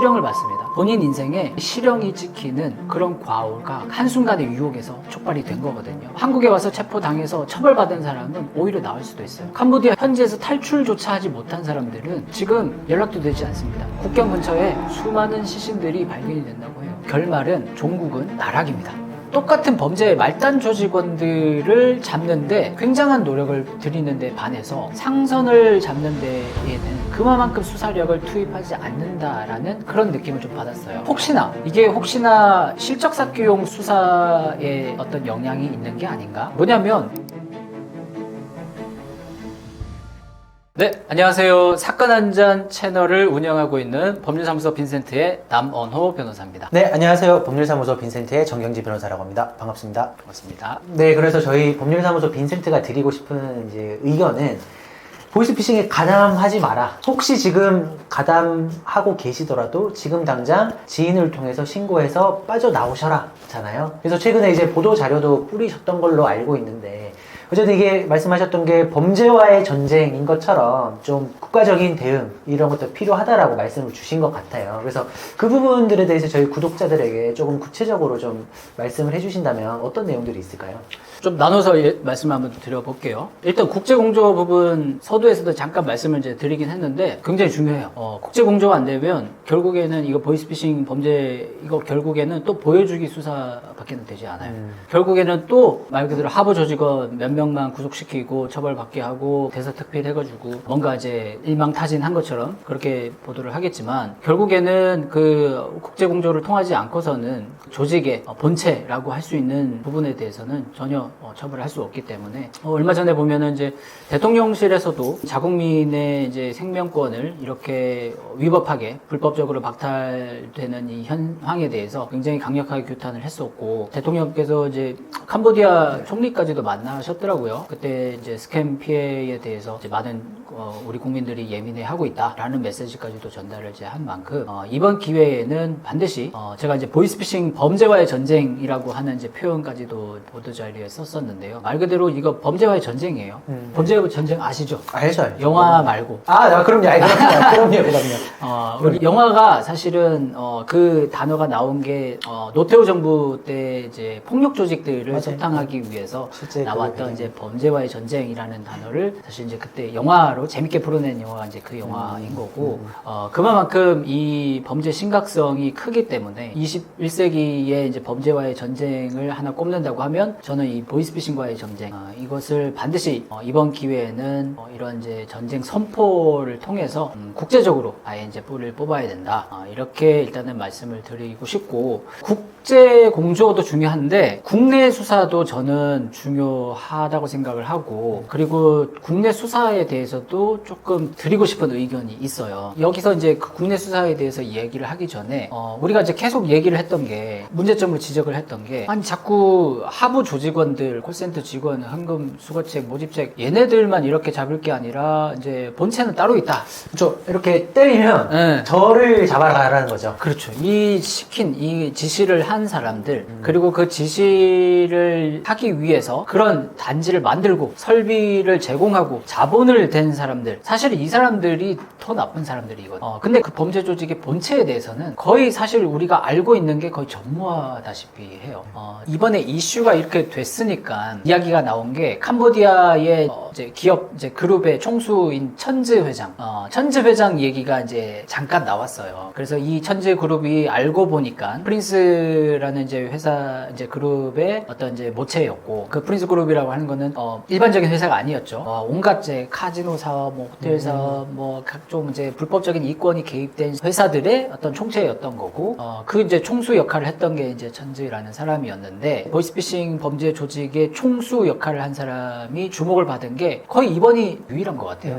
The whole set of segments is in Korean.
실형을 받습니다. 본인 인생에 실형이 찍히는 그런 과오가 한순간의 유혹에서 촉발이 된 거거든요. 한국에 와서 체포당해서 처벌받은 사람은 오히려 나을 수도 있어요. 캄보디아 현지에서 탈출조차 하지 못한 사람들은 지금 연락도 되지 않습니다. 국경 근처에 수많은 시신들이 발견이 된다고 해요. 결말은 종국은 나락입니다. 똑같은 범죄의 말단 조직원들을 잡는데 굉장한 노력을 들이는 데 반해서 상선을 잡는 데에는 그만큼 수사력을 투입하지 않는다라는 그런 느낌을 좀 받았어요. 혹시나 실적사기용 수사에 어떤 영향이 있는 게 아닌가? 뭐냐면 네, 안녕하세요. 사건 한 잔 채널을 운영하고 있는 법률사무소 빈센트의 남언호 변호사입니다. 네, 안녕하세요. 법률사무소 빈센트의 정경지 변호사라고 합니다. 반갑습니다. 반갑습니다. 네, 그래서 저희 법률사무소 빈센트가 드리고 싶은 이제 의견은 보이스피싱에 가담하지 마라. 혹시 지금 가담하고 계시더라도 지금 당장 지인을 통해서 신고해서 빠져나오셔라 잖아요. 그래서 최근에 이제 보도 자료도 뿌리셨던 걸로 알고 있는데 어쨌든 이게 말씀하셨던 게 범죄와의 전쟁인 것처럼 좀 국가적인 대응 이런 것도 필요하다라고 말씀을 주신 것 같아요. 그래서 그 부분들에 대해서 저희 구독자들에게 조금 구체적으로 좀 말씀을 해주신다면 어떤 내용들이 있을까요? 좀 나눠서 말씀을 한번 드려볼게요. 일단 국제공조 부분 서두에서도 잠깐 말씀을 이제 드리긴 했는데 굉장히 중요해요. 국제공조가 안 되면 결국에는 이거 보이스피싱 범죄 이거 결국에는 또 보여주기 수사밖에 되지 않아요. 결국에는 또 말 그대로 하부 조직원 몇 명만 구속시키고 처벌받게 하고 대서특필 해가지고 뭔가 이제 일망타진한 것처럼 그렇게 보도를 하겠지만 결국에는 그 국제공조를 통하지 않고서는 조직의 본체라고 할 수 있는 부분에 대해서는 전혀 처벌을 할 수 없기 때문에 얼마 전에 보면은 이제 대통령실에서도 자국민의 이제 생명권을 이렇게 위법하게 불법적으로 박탈되는 이 현황에 대해서 굉장히 강력하게 규탄을 했었고 대통령께서 이제 캄보디아 총리까지도 만나셨더라고요. 그때 이제 스캠 피해에 대해서 이제 많은 우리 국민들이 예민해하고 있다라는 메시지까지도 전달을 이제 한 만큼 이번 기회에는 반드시 제가 이제 보이스피싱 범죄와의 전쟁이라고 하는 이제 표현까지도 보도자료에 썼었는데요. 말 그대로 이거 범죄와의 전쟁이에요. 범죄와의 전쟁 아시죠? 알죠. 영화 말고. 그럼요. 그럼요. 우리 영화가 사실은 그 단어가 나온 게 노태우 정부 때 이제 폭력 조직들을 맞아요. 소탕하기 위해서 실제 나왔던 이제 범죄와의 전쟁이라는 단어를 사실 이제 그때 영화로 재밌게 풀어낸 영화가 이제 그 영화인 거고 그만큼 이 범죄 심각성이 크기 때문에 21세기에 이제 범죄와의 전쟁을 하나 꼽는다고 하면 저는 이 보이스피싱과의 전쟁 이것을 반드시 이번 기회에는 이런 이제 전쟁 선포를 통해서 국제적으로 아예 이제 뿔을 뽑아야 된다 이렇게 일단은 말씀을 드리고 싶고 국제 공조도 중요한데 국내 수사도 저는 중요하다고 생각을 하고 그리고 국내 수사에 대해서도 조금 드리고 싶은 의견이 있어요. 여기서 이제 그 국내 수사에 대해서 얘기를 하기 전에 우리가 이제 계속 얘기를 했던 게 문제점을 지적을 했던 게 아니 자꾸 하부 조직원들 콜센터 직원 현금 수거책 모집책 얘네들만 이렇게 잡을 게 아니라 이제 본체는 따로 있다. 그렇죠. 이렇게 때리면 네. 저를 잡아가라는 거죠. 그렇죠. 이 지시를 한 사람들 그리고 그 지시를 하기 위해서 그런 단지를 만들고 설비를 제공하고 자본을 댄 사람들 사실 이 사람들이 더 나쁜 사람들이거든요. 근데 그 범죄 조직의 본체에 대해서는 거의 사실 우리가 알고 있는 게 거의 전무하다시피 해요. 이번에 이슈가 이렇게 됐으니까 이야기가 나온 게 캄보디아의 이제 기업 이제 그룹의 총수인 천즈 회장 얘기가 이제 잠깐 나왔어요. 그래서 이 천즈 그룹이 알고 보니까 프린스라는 이제 회사 이제 그룹의 어떤 이제 모체였고 그 프린스 그룹이라고 하는 거는 일반적인 회사가 아니었죠. 온갖 이제 카지노 사업, 뭐 호텔 사업, 뭐 각종 이제 불법적인 이권이 개입된 회사들의 어떤 총체였던 거고 그 이제 총수 역할을 했던 게 이제 천즈라는 사람이었는데 보이스피싱 범죄 조직의 총수 역할을 한 사람이 주목을 받은 게 거의 이번이 유일한 것 같아요.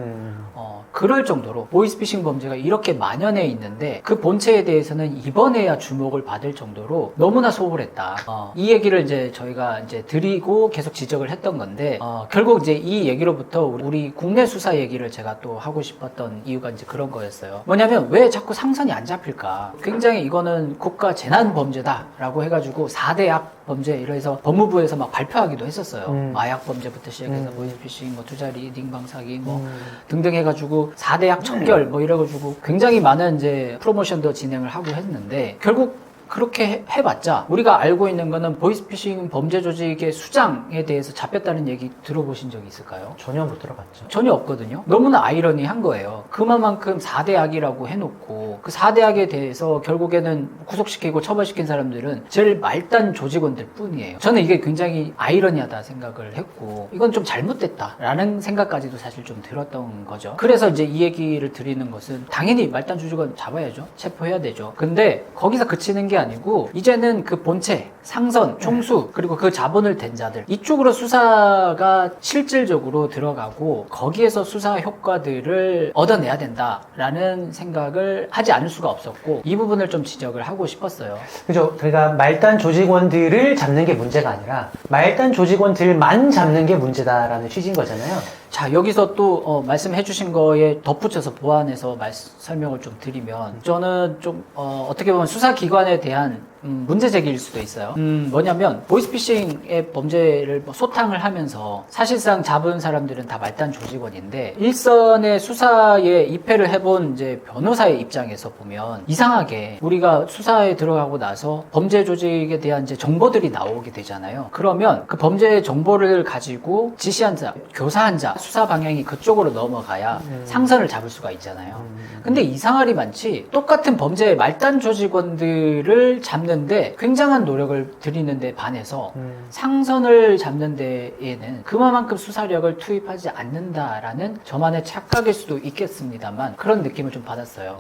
그럴 정도로 보이스피싱 범죄가 이렇게 만연해 있는데 그 본체에 대해서는 이번에야 주목을 받을 정도로 너무나 소홀했다. 이 얘기를 이제 저희가 이제 드리고 계속 지적을 했던 건데 결국 이제 이 얘기로부터 우리 국내 수사 얘기를 제가 또 하고 싶었던 이유가 이제 그런 거였어요. 뭐냐면 왜 자꾸 상선이 안 잡힐까? 굉장히 이거는 국가 재난 범죄다라고 해가지고 4대 약 범죄 이래서 법무부에서 막 발표하기도 했었어요. 마약 범죄부터 시작해서 보이스피싱, 뭐 투자리, 딩방 사기 뭐 등등 해가지고 4대 약 척결 뭐 이래가지고 굉장히 많은 이제 이제 프로모션도 진행을 하고 했는데 결국 그렇게 해봤자 우리가 알고 있는 거는 보이스피싱 범죄 조직의 수장에 대해서 잡혔다는 얘기 들어보신 적이 있을까요? 전혀 못 들어봤죠. 전혀 없거든요. 너무나 아이러니한 거예요. 그만큼 4대 악이라고 해놓고 그 4대 악에 대해서 결국에는 구속시키고 처벌시킨 사람들은 제일 말단 조직원들 뿐이에요. 저는 이게 굉장히 아이러니하다 생각을 했고 이건 좀 잘못됐다라는 생각까지도 사실 좀 들었던 거죠. 그래서 이제 이 얘기를 드리는 것은 당연히 말단 조직원 잡아야죠. 체포해야 되죠. 근데 거기서 그치는 게 아니고 이제는 그 본체, 상선, 총수 그리고 그 자본을 댄 자들 이쪽으로 수사가 실질적으로 들어가고 거기에서 수사 효과들을 얻어내야 된다라는 생각을 하지 않을 수가 없었고 이 부분을 좀 지적을 하고 싶었어요. 그죠. 그러니까 말단 조직원들을 잡는 게 문제가 아니라 말단 조직원들만 잡는 게 문제다라는 취지인 거잖아요. 자, 여기서 또 말씀해 주신 거에 덧붙여서 보완해서 설명을 좀 드리면 저는 좀 어떻게 보면 수사기관에 대한 문제 제기일 수도 있어요. 뭐냐면 보이스피싱의 범죄를 소탕을 하면서 사실상 잡은 사람들은 다 말단 조직원인데 일선의 수사에 입회를 해본 이제 변호사의 입장에서 보면 이상하게 우리가 수사에 들어가고 나서 범죄 조직에 대한 이제 정보들이 나오게 되잖아요. 그러면 그 범죄 정보를 가지고 지시한 자, 교사한 자 수사 방향이 그쪽으로 넘어가야 상선을 잡을 수가 있잖아요. 근데 이상하리 많지 똑같은 범죄 말단 조직원들을 잡는데 굉장한 노력을 들이는데 반해서 상선을 잡는 데에는 그만큼 수사력을 투입하지 않는다라는 저만의 착각일 수도 있겠습니다만 그런 느낌을 좀 받았어요.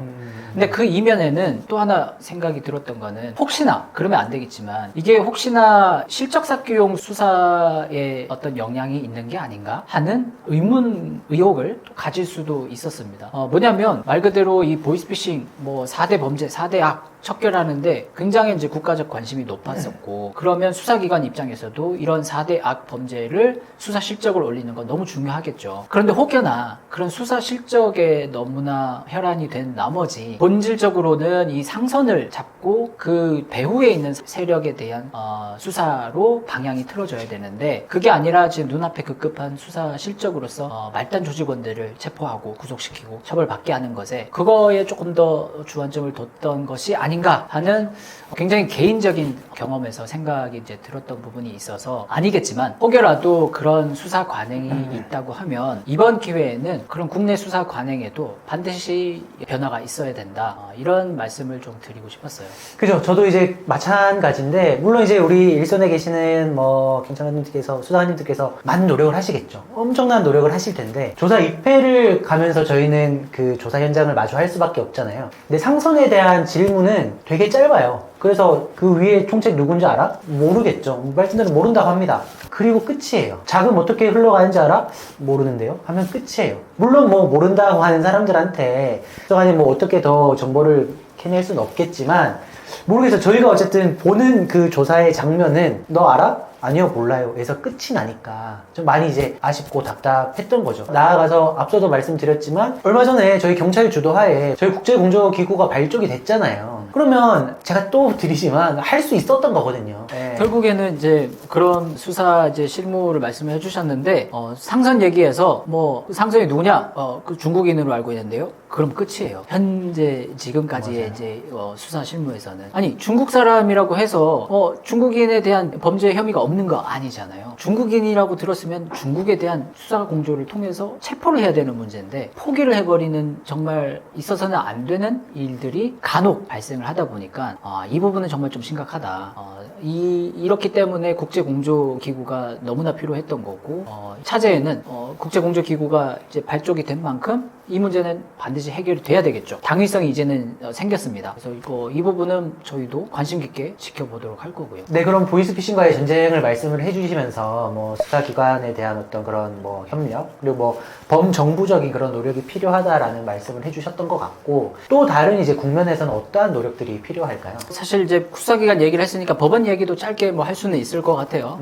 근데 그 이면에는 또 하나 생각이 들었던 거는 혹시나 그러면 안 되겠지만 이게 혹시나 실적사기용 수사에 어떤 영향이 있는 게 아닌가 하는 의혹을 가질 수도 있었습니다. 뭐냐면 말 그대로 이 보이스피싱 4대 범죄, 4대 악 척결하는데 굉장히 이제 국가적 관심이 높았었고 그러면 수사기관 입장에서도 이런 4대 악 범죄를 수사 실적을 올리는 건 너무 중요하겠죠. 그런데 혹여나 그런 수사 실적에 너무나 혈안이 된 나머지 본질적으로는 이 상선을 잡고 그 배후에 있는 세력에 대한 수사로 방향이 틀어져야 되는데 그게 아니라 지금 눈앞에 급급한 수사 실적으로서 말단 조직원들을 체포하고 구속시키고 처벌받게 하는 것에 그거에 조금 더 주안점을 뒀던 것이 아닌가 하는 굉장히 개인적인 경험에서 생각이 이제 들었던 부분이 있어서 아니겠지만 혹여라도 그런 수사 관행이 있다고 하면 이번 기회에는 그런 국내 수사 관행에도 반드시 변화가 있어야 된다 이런 말씀을 좀 드리고 싶었어요. 그죠. 저도 이제 마찬가지인데 물론 이제 우리 일선에 계시는 경찰관님들께서 수사관님들께서 많은 노력을 하시겠죠. 엄청난 노력을 하실 텐데 조사 입회를 가면서 저희는 그 조사 현장을 마주할 수밖에 없잖아요. 근데 상선에 대한 질문은 되게 짧아요. 그래서 그 위에 총책 누군지 알아? 모르겠죠. 말씀대로 모른다고 합니다. 그리고 끝이에요. 자금 어떻게 흘러가는지 알아? 모르는데요. 하면 끝이에요. 물론 모른다고 하는 사람들한테 수사관이 어떻게 더 정보를 캐낼 수는 없겠지만 모르겠어요. 저희가 어쨌든 보는 그 조사의 장면은 너 알아? 아니요, 몰라요. 에서 끝이 나니까 좀 많이 이제 아쉽고 답답했던 거죠. 나아가서 앞서도 말씀드렸지만 얼마 전에 저희 경찰 주도하에 저희 국제공조기구가 발족이 됐잖아요. 그러면 제가 또 드리지만 할 수 있었던 거거든요. 네. 결국에는 이제 그런 수사 이제 실무를 말씀을 해주셨는데 상선 얘기해서 상선이 누구냐? 그 중국인으로 알고 있는데요. 그럼 끝이에요. 현재 지금까지의 이제 수사 실무에서는 아니 중국 사람이라고 해서 중국인에 대한 범죄 혐의가 없는 거 아니잖아요. 중국인이라고 들었으면 중국에 대한 수사 공조를 통해서 체포를 해야 되는 문제인데 포기를 해버리는 정말 있어서는 안 되는 일들이 간혹 발생을 하다 보니까 이 부분은 정말 좀 심각하다. 이렇기 때문에 국제공조기구가 너무나 필요했던 거고 차제에는 국제공조기구가 이제 발족이 된 만큼 이 문제는 반드시 해결이 돼야 되겠죠. 당위성이 이제는 생겼습니다. 그래서 이 부분은 저희도 관심 깊게 지켜보도록 할 거고요. 네, 그럼 보이스피싱과의 전쟁을 말씀을 해주시면서 수사기관에 대한 어떤 그런 협력 그리고 범정부적인 그런 노력이 필요하다라는 말씀을 해주셨던 것 같고 또 다른 이제 국면에서는 어떠한 노력들이 필요할까요? 사실 이제 수사기관 얘기를 했으니까 법원 얘기도 짧게 할 수는 있을 것 같아요.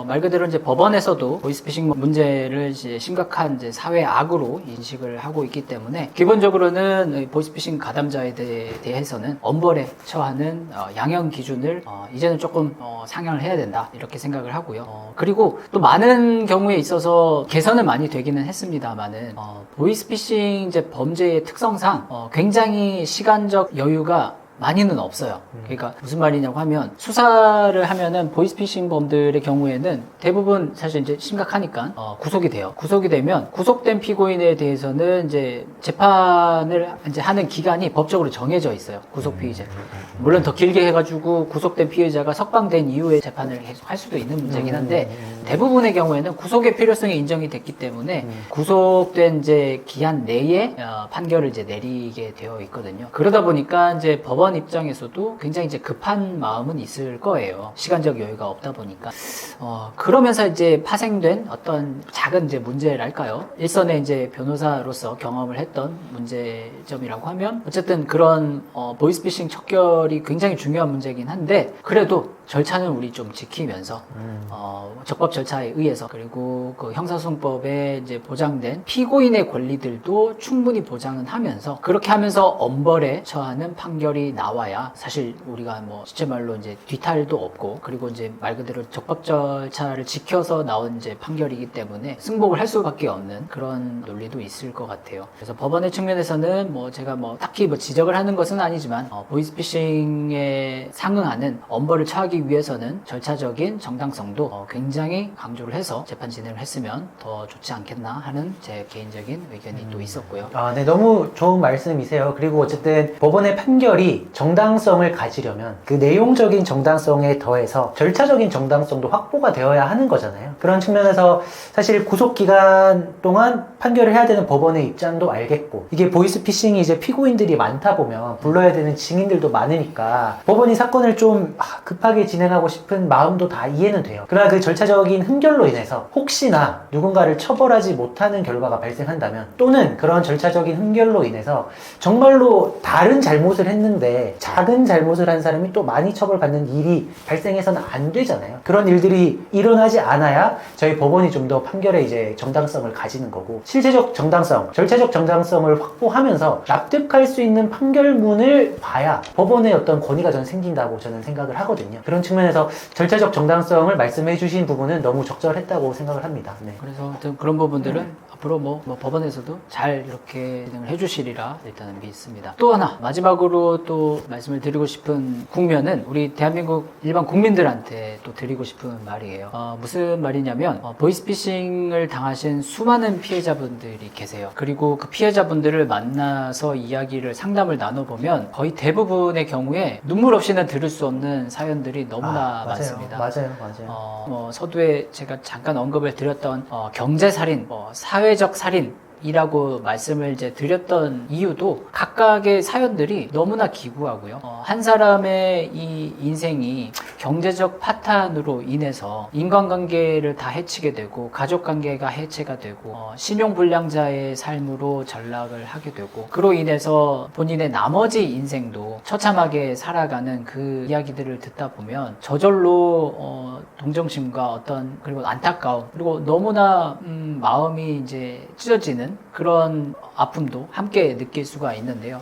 말 그대로 이제 법원에서도 보이스피싱 문제를 이제 심각한 이제 사회 악으로 인식을 하고 있기 있기 때문에 기본적으로는 보이스피싱 가담자에 대해서는 엄벌에 처하는 양형 기준을 이제는 조금 상향을 해야 된다 이렇게 생각을 하고요. 그리고 또 많은 경우에 있어서 개선은 많이 되기는 했습니다만은 보이스피싱 이제 범죄의 특성상 굉장히 시간적 여유가 많이는 없어요. 그러니까 무슨 말이냐고 하면 수사를 하면은 보이스피싱 범들의 경우에는 대부분 사실 이제 심각하니까 구속이 돼요. 구속이 되면 구속된 피고인에 대해서는 이제 재판을 이제 하는 기간이 법적으로 정해져 있어요. 구속 피의자. 물론 더 길게 해가지고 구속된 피의자가 석방된 이후에 재판을 계속 할 수도 있는 문제긴 한데 대부분의 경우에는 구속의 필요성이 인정이 됐기 때문에 구속된 이제 기한 내에 판결을 이제 내리게 되어 있거든요. 그러다 보니까 이제 법원 입장에서도 굉장히 이제 급한 마음은 있을 거예요. 시간적 여유가 없다 보니까. 그러면서 이제 파생된 어떤 작은 이제 문제랄까요? 일선의 이제 변호사로서 경험을 했던 문제점이라고 하면 어쨌든 그런 보이스피싱 척결이 굉장히 중요한 문제긴 한데 그래도 절차는 우리 좀 지키면서 적법 절차에 의해서 그리고 그 형사소송법에 이제 보장된 피고인의 권리들도 충분히 보장은 하면서 그렇게 하면서 엄벌에 처하는 판결이 나와야 사실 우리가 뭐 실제 말로 이제 뒤탈도 없고 그리고 이제 말 그대로 적법 절차를 지켜서 나온 이제 판결이기 때문에 승복을 할 수밖에 없는 그런 논리도 있을 것 같아요. 그래서 법원의 측면에서는 뭐 제가 뭐 딱히 뭐 지적을 하는 것은 아니지만 보이스피싱에 상응하는 엄벌을 처하기 위해서는 절차적인 정당성도 굉장히 강조를 해서 재판 진행을 했으면 더 좋지 않겠나 하는 제 개인적인 의견이 또 있었고요. 네, 너무 좋은 말씀이세요. 그리고 어쨌든 법원의 판결이 정당성을 가지려면 그 내용적인 정당성에 더해서 절차적인 정당성도 확보가 되어야 하는 거잖아요. 그런 측면에서 사실 구속기간 동안 판결을 해야 되는 법원의 입장도 알겠고 이게 보이스피싱이 이제 피고인들이 많다 보면 불러야 되는 증인들도 많으니까 법원이 사건을 좀 급하게 진행하고 싶은 마음도 다 이해는 돼요. 그러나 그 절차적인 흥결로 인해서 혹시나 누군가를 처벌하지 못하는 결과가 발생한다면 또는 그런 절차적인 흥결로 인해서 정말로 다른 잘못을 했는데 작은 잘못을 한 사람이 또 많이 처벌받는 일이 발생해서는 안 되잖아요. 그런 일들이 일어나지 않아야 저희 법원이 좀 더 판결에 이제 정당성을 가지는 거고 실체적 정당성, 절차적 정당성을 확보하면서 납득할 수 있는 판결문을 봐야 법원의 어떤 권위가 저는 생긴다고 저는 생각을 하거든요. 그런 측면에서 절차적 정당성을 말씀해 주신 부분은 너무 적절했다고 생각을 합니다. 네. 그래서 하여튼 그런 부분들은 앞으로 뭐 법원에서도 잘 이렇게 진행을 해주시리라 일단은 믿습니다. 또 하나 마지막으로 또 말씀을 드리고 싶은 국면은 우리 대한민국 일반 국민들한테 또 드리고 싶은 말이에요. 무슨 말이냐면 보이스피싱을 당하신 수많은 피해자분들이 계세요. 그리고 그 피해자분들을 만나서 이야기를 상담을 나눠보면 거의 대부분의 경우에 눈물 없이는 들을 수 없는 사연들이 너무나 많습니다. 맞아요. 서두에 제가 잠깐 언급을 드렸던 경제살인, 사회적 살인 이라고 말씀을 이제 드렸던 이유도 각각의 사연들이 너무나 기구하고요. 한 사람의 이 인생이 경제적 파탄으로 인해서 인간관계를 다 해치게 되고 가족관계가 해체가 되고 신용불량자의 삶으로 전락을 하게 되고 그로 인해서 본인의 나머지 인생도 처참하게 살아가는 그 이야기들을 듣다 보면 저절로 동정심과 어떤 그리고 안타까움 그리고 너무나 마음이 이제 찢어지는 그런 아픔도 함께 느낄 수가 있는데요.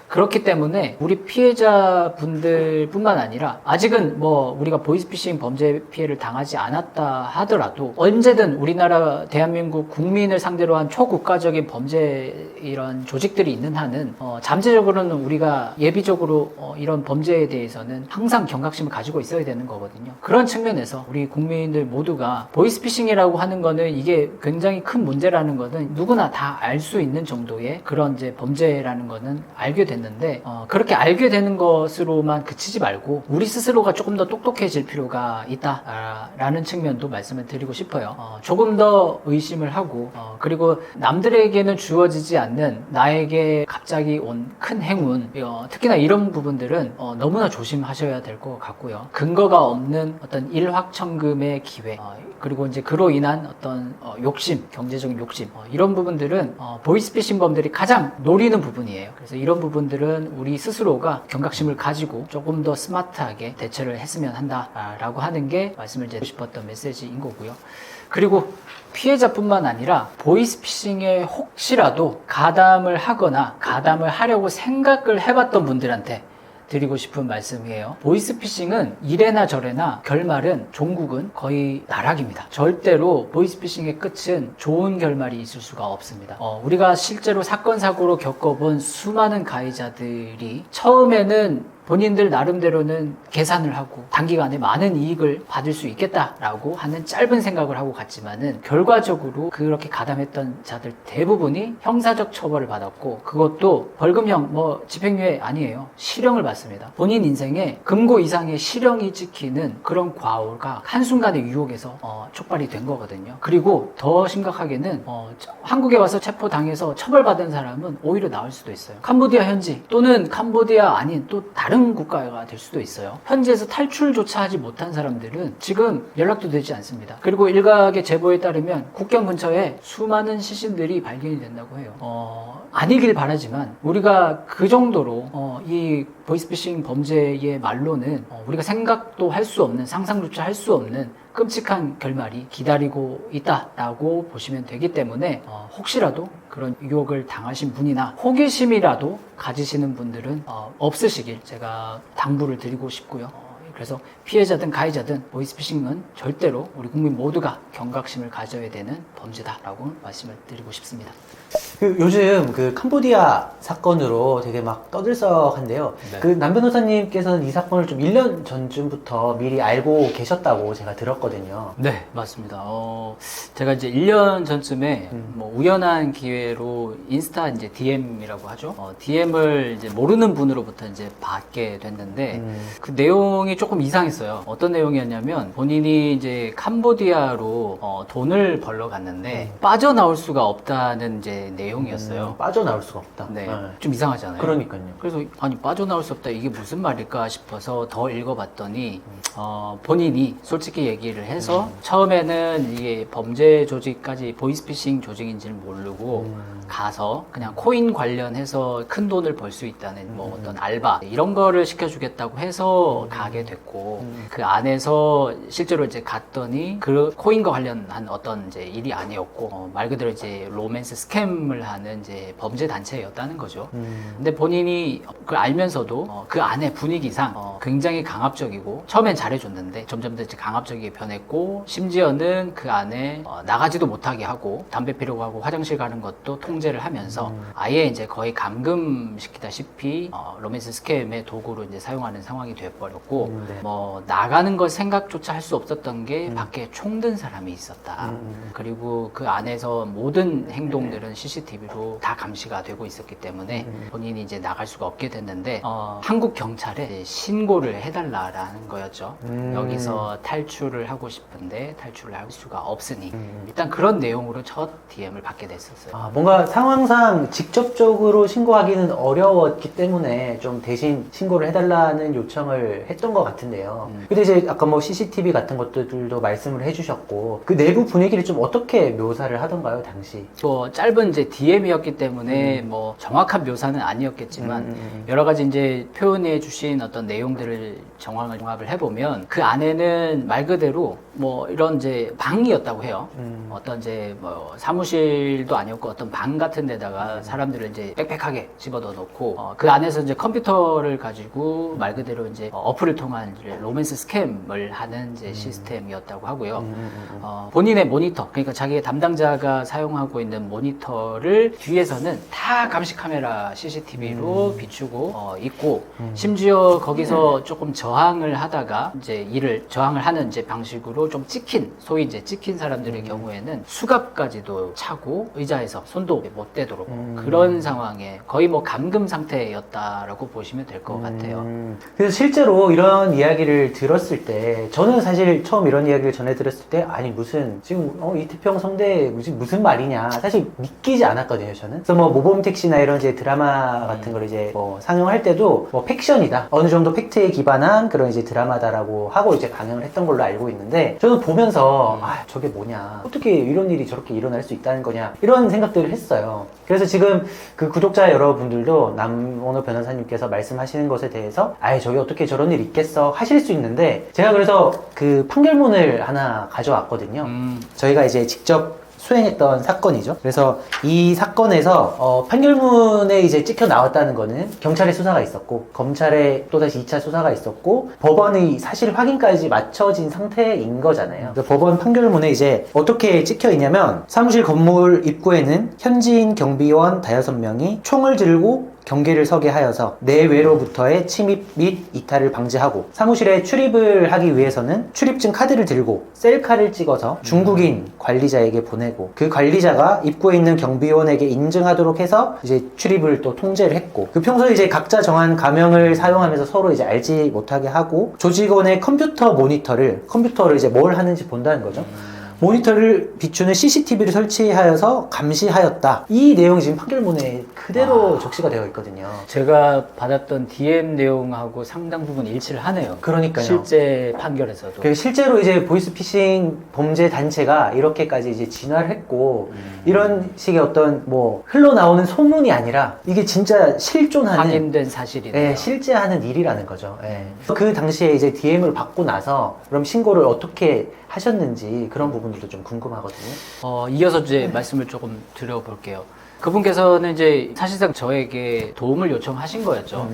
그렇기 때문에 우리 피해자분들 뿐만 아니라 아직은 우리가 보이스피싱 범죄 피해를 당하지 않았다 하더라도 언제든 우리나라 대한민국 국민을 상대로 한 초국가적인 범죄 이런 조직들이 있는 한은 잠재적으로는 우리가 예비적으로 이런 범죄에 대해서는 항상 경각심을 가지고 있어야 되는 거거든요. 그런 측면에서 우리 국민들 모두가 보이스피싱이라고 하는 거는 이게 굉장히 큰 문제라는 거는 누구나 다 알 수 있는 정도의 그런 이제 범죄라는 거는 알게 됐는데 그렇게 알게 되는 것으로만 그치지 말고 우리 스스로가 조금 더 똑똑해질 필요가 있다라는 측면도 말씀을 드리고 싶어요. 조금 더 의심을 하고 그리고 남들에게는 주어지지 않는 나에게 갑자기 온 큰 행운 특히나 이런 부분들은 너무나 조심하셔야 될 것 같고요. 근거가 없는 어떤 일확천금의 기회 그리고 이제 그로 인한 어떤 욕심, 경제적인 욕심 이런 부분들은 보이스피싱 범들이 가장 노리는 부분이에요. 그래서 이런 부분들은 우리 스스로가 경각심을 가지고 조금 더 스마트하게 대처를 했으면 한다라고 하는 게 말씀을 드리고 싶었던 메시지인 거고요. 그리고 피해자뿐만 아니라 보이스피싱에 혹시라도 가담을 하거나 가담을 하려고 생각을 해봤던 분들한테 드리고 싶은 말씀이에요. 보이스피싱은 이래나 저래나 결말은 종국은 거의 나락입니다. 절대로 보이스피싱의 끝은 좋은 결말이 있을 수가 없습니다. 우리가 실제로 사건 사고로 겪어본 수많은 가해자들이 처음에는 본인들 나름대로는 계산을 하고 단기간에 많은 이익을 받을 수 있겠다라고 하는 짧은 생각을 하고 갔지만은 결과적으로 그렇게 가담했던 자들 대부분이 형사적 처벌을 받았고 그것도 벌금형 집행유예 아니에요. 실형을 받습니다. 본인 인생에 금고 이상의 실형이 찍히는 그런 과오가 한순간의 유혹에서 촉발이 된 거거든요. 그리고 더 심각하게는 한국에 와서 체포당해서 처벌받은 사람은 오히려 나을 수도 있어요. 캄보디아 현지 또는 캄보디아 아닌 또 다른 국가가 될 수도 있어요. 현지에서 탈출조차 하지 못한 사람들은 지금 연락도 되지 않습니다. 그리고 일각의 제보에 따르면 국경 근처에 수많은 시신들이 발견이 된다고 해요. 아니길 바라지만 우리가 그 정도로 이 보이스피싱 범죄의 말로는 우리가 생각도 할 수 없는 상상조차 할 수 없는 끔찍한 결말이 기다리고 있다라고 보시면 되기 때문에 혹시라도 그런 유혹을 당하신 분이나 호기심이라도 가지시는 분들은 없으시길 제가 당부를 드리고 싶고요. 그래서 피해자든 가해자든 보이스피싱은 절대로 우리 국민 모두가 경각심을 가져야 되는 범죄다라고 말씀을 드리고 싶습니다. 요즘 그 캄보디아 사건으로 되게 막 떠들썩한데요. 네. 그 남 변호사님께서는 이 사건을 좀 1년 전쯤부터 미리 알고 계셨다고 제가 들었거든요. 네, 맞습니다. 제가 이제 1년 전쯤에 우연한 기회로 인스타 이제 DM이라고 하죠. DM을 이제 모르는 분으로부터 이제 받게 됐는데 그 내용이 조금 이상했어요. 어떤 내용이었냐면 본인이 이제 캄보디아로 돈을 벌러 갔는데 빠져나올 수가 없다는 이제 내용이었어요. 빠져나올 수가 없다. 네, 좀 이상하잖아요. 그러니까요. 그래서 아니 빠져나올 수 없다 이게 무슨 말일까 싶어서 더 읽어봤더니 본인이 솔직히 얘기를 해서 처음에는 이게 범죄 조직까지 보이스피싱 조직인지를 모르고 가서 그냥 코인 관련해서 큰 돈을 벌 수 있다는 뭐 어떤 알바 이런 거를 시켜주겠다고 해서 가게 됐고 그 안에서 실제로 이제 갔더니 그 코인과 관련한 어떤 이제 일이 아니었고 말 그대로 이제 로맨스 스캠을 하는 이제 범죄 단체였다는 거죠. 근데 본인이 그걸 알면서도 그 안에 분위기상 굉장히 강압적이고 처음엔 잘해줬는데 점점 더 이제 강압적이게 변했고 심지어는 그 안에 나가지도 못하게 하고 담배 피려고 하고 화장실 가는 것도 통제를 하면서 아예 이제 거의 감금시키다시피 로맨스 스캠의 도구로 이제 사용하는 상황이 되어버렸고 네. 뭐 나가는 걸 생각조차 할 수 없었던 게 밖에 총든 사람이 있었다. 그리고 그 안에서 모든 행동들은 CCTV로 다 감시가 되고 있었기 때문에 본인이 이제 나갈 수가 없게 됐는데 한국 경찰에 신고를 해달라라는 거였죠. 여기서 탈출을 하고 싶은데 탈출을 할 수가 없으니 일단 그런 내용으로 첫 DM을 받게 됐었어요. 뭔가 상황상 직접적으로 신고하기는 어려웠기 때문에 좀 대신 신고를 해달라는 요청을 했던 것 같은데요. 근데 이제 아까 뭐 CCTV 같은 것들도 말씀을 해주셨고 그 내부 분위기를 좀 어떻게 묘사를 하던가요, 당시? 또 짧은 이제 DM이었기 때문에 뭐 정확한 묘사는 아니었겠지만 여러 가지 이제 표현해 주신 어떤 내용들을 종합을 해보면 그 안에는 말 그대로 뭐 이런 이제 방이었다고 해요. 어떤 이제 뭐 사무실도 아니었고 어떤 방 같은 데다가 사람들을 이제 빽빽하게 집어넣어 놓고 그 안에서 이제 컴퓨터를 가지고 말 그대로 이제 어플을 통한 이제 로맨스 스캠을 하는 이제 시스템이었다고 하고요. 본인의 모니터, 그러니까 자기의 담당자가 사용하고 있는 모니터를 뒤에서는 다 감시 카메라 CCTV로 비추고 있고 심지어 거기서 조금 저항을 하다가 이제 이를 저항을 하는 이제 방식으로 좀 찍힌 소위 이제 찍힌 사람들의 경우에는 수갑까지도 차고 의자에서 손도 못 대도록 그런 상황에 거의 뭐 감금 상태였다라고 보시면 될 것 같아요. 그래서 실제로 이런 이야기를 들었을 때 저는 사실 처음 이런 이야기를 전해 들었을 때 아니 무슨 지금 이태평 성대 무슨 말이냐 사실 믿기지 않았거든요. 저는 그래서 뭐 모범택시나 이런 이제 드라마 같은 걸 이제 뭐 상영할 때도 뭐 팩션이다 어느 정도 팩트 팩트에 기반한 그런 이제 드라마다라고 하고 이제 방영을 했던 걸로 알고 있는데, 저는 보면서 저게 뭐냐, 어떻게 이런 일이 저렇게 일어날 수 있다는 거냐, 이런 생각들을 했어요. 그래서 지금 그 구독자 여러분들도 남원호 변호사님께서 말씀하시는 것에 대해서 저게 어떻게 저런 일이 있겠어 하실 수 있는데, 제가 그래서 그 판결문을 하나 가져왔거든요. 저희가 이제 직접 수행했던 사건이죠. 그래서 이 사건에서 판결문에 이제 찍혀 나왔다는 거는 경찰의 수사가 있었고, 검찰의 또다시 2차 수사가 있었고, 법원의 사실 확인까지 맞춰진 상태인 거잖아요. 그래서 법원 판결문에 이제 어떻게 찍혀 있냐면, 사무실 건물 입구에는 현지인 경비원 5명이 총을 들고 경계를 서게 하여서 내외로부터의 침입 및 이탈을 방지하고, 사무실에 출입을 하기 위해서는 출입증 카드를 들고 셀카를 찍어서 중국인 관리자에게 보내고, 그 관리자가 입구에 있는 경비원에게 인증하도록 해서 이제 출입을 또 통제를 했고, 그 평소에 이제 각자 정한 가명을 사용하면서 서로 이제 알지 못하게 하고, 조직원의 컴퓨터를 이제 뭘 하는지 본다는 거죠. 모니터를 비추는 CCTV를 설치하여서 감시하였다. 이 내용이 지금 판결문에 그대로 적시가 되어 있거든요. 제가 받았던 DM 내용하고 상당 부분 일치를 하네요. 그러니까요. 실제 판결에서도. 실제로 이제 보이스피싱 범죄 단체가 이렇게까지 이제 진화를 했고, 이런 식의 어떤 뭐 흘러나오는 소문이 아니라 이게 진짜 실존하는, 확인된 사실이네요. 실제 하는 일이라는 거죠. 그 당시에 이제 DM을 받고 나서 그럼 신고를 어떻게 하셨는지 그런 부분들도 좀 궁금하거든요. 이어서 이제 말씀을 조금 드려볼게요. 그분께서는 이제 사실상 저에게 도움을 요청하신 거였죠.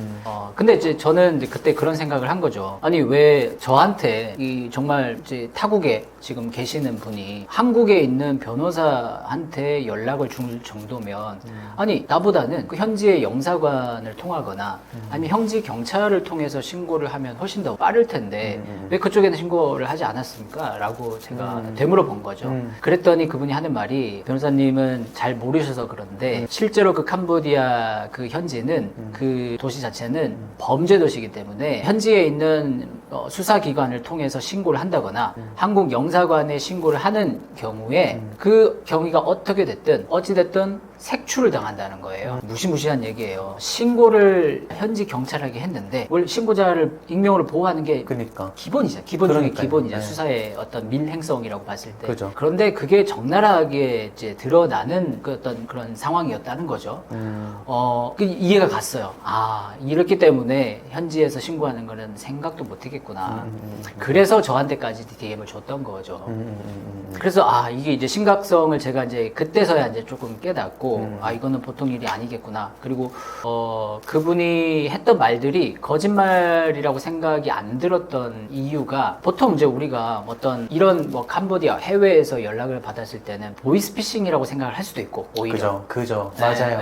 근데 이제 저는 이제 그때 그런 생각을 한 거죠. 아니, 왜 저한테 이 정말 이제 타국에 지금 계시는 분이 한국에 있는 변호사한테 연락을 줄 정도면, 아니, 나보다는 그 현지의 영사관을 통하거나 아니면 현지 경찰을 통해서 신고를 하면 훨씬 더 빠를 텐데 왜 그쪽에는 신고를 하지 않았습니까? 라고 제가 되물어본 거죠. 그랬더니 그분이 하는 말이, 변호사님은 잘 모르셔서 그런데 실제로 그 캄보디아 그 현지는 그 도시 자체는 범죄 도시이기 때문에 현지에 있는 수사기관을 통해서 신고를 한다거나 한국 영사관에 신고를 하는 경우에 그 경위가 어떻게 됐든 어찌됐든 색출을 당한다는 거예요. 무시무시한 얘기예요. 신고를 현지 경찰에게 했는데 뭘 신고자를 익명으로 보호하는 게 그러니까 기본이죠. 기본 중에 그러니까요. 기본이죠. 네. 수사의 어떤 민행성이라고 봤을 때. 그죠. 그런데 그게 적나라하게 이제 드러나는 그 어떤 그런 상황이었다는 거죠. 그 이해가 갔어요. 이렇기 때문에 현지에서 신고하는 거는 생각도 못 했겠구나. 그래서 저한테까지 DM을 줬던 거죠. 그래서 이게 이제 심각성을 제가 이제 그때서야 이제 조금 깨닫고, 이거는 보통 일이 아니겠구나. 그리고 그분이 했던 말들이 거짓말이라고 생각이 안 들었던 이유가, 보통 이제 우리가 어떤 이런 뭐 캄보디아 해외에서 연락을 받았을 때는 보이스피싱이라고 생각을 할 수도 있고, 오히려 그죠. 맞아요.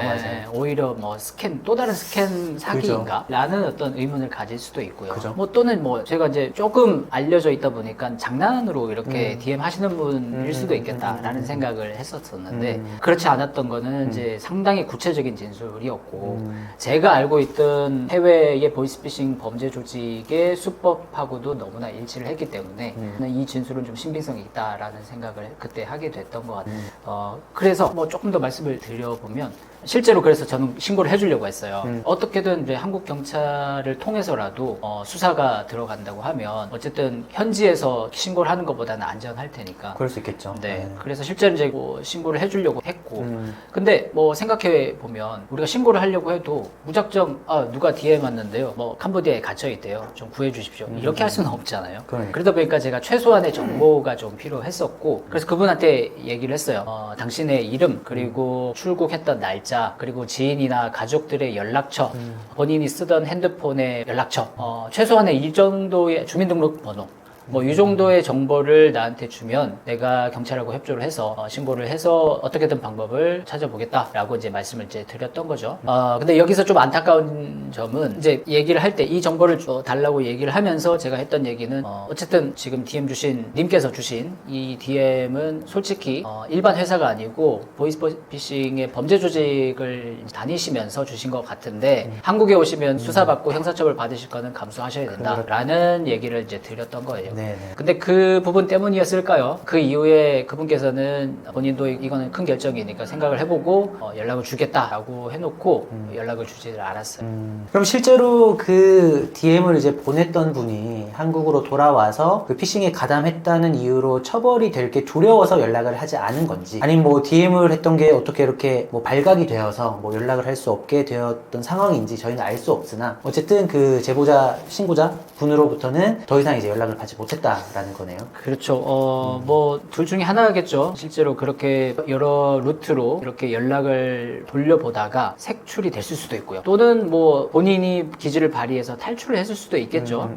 오히려 뭐 또 다른 스캔 사기인가? 라는 어떤 의문을 가질 수도 있고요. 그죠. 뭐 또는 뭐 제가 이제 조금 알려져 있다 보니까 장난으로 이렇게 DM 하시는 분일 수도 있겠다라는 생각을 했었었는데, 그렇지 않았던 거는 이제 상당히 구체적인 진술이었고, 제가 알고 있던 해외의 보이스피싱 범죄 조직의 수법하고도 너무나 일치를 했기 때문에 이 진술은 좀 신빙성이 있다라는 생각을 그때 하게 됐던 것 같아요. 그래서 뭐 조금 더 말씀을 드려보면, 실제로 그래서 저는 신고를 해주려고 했어요. 어떻게든 이제 한국 경찰을 통해서라도 수사가 들어간다고 하면 어쨌든 현지에서 신고를 하는 것보다는 안전할 테니까. 그럴 수 있겠죠. 네. 그래서 실제로 이제 뭐 신고를 해주려고 했고, 근데 뭐 생각해 보면 우리가 신고를 하려고 해도 무작정 누가 DM 왔는데요, 뭐 캄보디아에 갇혀 있대요, 좀 구해주십시오, 이렇게 할 수는 없잖아요. 그러다 보니까 제가 최소한의 정보가 좀 필요했었고, 그래서 그분한테 얘기를 했어요. 당신의 이름, 그리고 출국했던 날짜, 그리고 지인이나 가족들의 연락처, 본인이 쓰던 핸드폰의 연락처, 최소한의 이 정도의 주민등록번호, 뭐 이 정도의 정보를 나한테 주면 내가 경찰하고 협조를 해서 신고를 해서 어떻게든 방법을 찾아보겠다라고 이제 말씀을 이제 드렸던 거죠. 근데 여기서 좀 안타까운 점은, 이제 얘기를 할 때 이 정보를 달라고 얘기를 하면서 제가 했던 얘기는, 어쨌든 지금 DM 님께서 주신 이 DM은 솔직히 일반 회사가 아니고 보이스피싱의 범죄 조직을 다니시면서 주신 것 같은데, 한국에 오시면 수사받고 형사처벌 받으실 거는 감수하셔야 된다라는 얘기를 이제 드렸던 거예요. 네네. 근데 그 부분 때문이었을까요? 그 이후에 그분께서는 본인도 이거는 큰 결정이니까 생각을 해보고 연락을 주겠다라고 해놓고 연락을 주지를 않았어요. 그럼 실제로 그 DM을 이제 보냈던 분이 한국으로 돌아와서 그 피싱에 가담했다는 이유로 처벌이 될 게 두려워서 연락을 하지 않은 건지, 아니면 뭐 DM을 했던 게 어떻게 이렇게 뭐 발각이 되어서 뭐 연락을 할 수 없게 되었던 상황인지 저희는 알 수 없으나, 어쨌든 그 제보자, 신고자 분으로부터는 더 이상 이제 연락을 받지 못했다라는 거네요. 그렇죠. 뭐 둘 중에 하나겠죠. 실제로 그렇게 여러 루트로 이렇게 연락을 돌려보다가 색출이 됐을 수도 있고요. 또는 뭐 본인이 기지를 발휘해서 탈출을 했을 수도 있겠죠.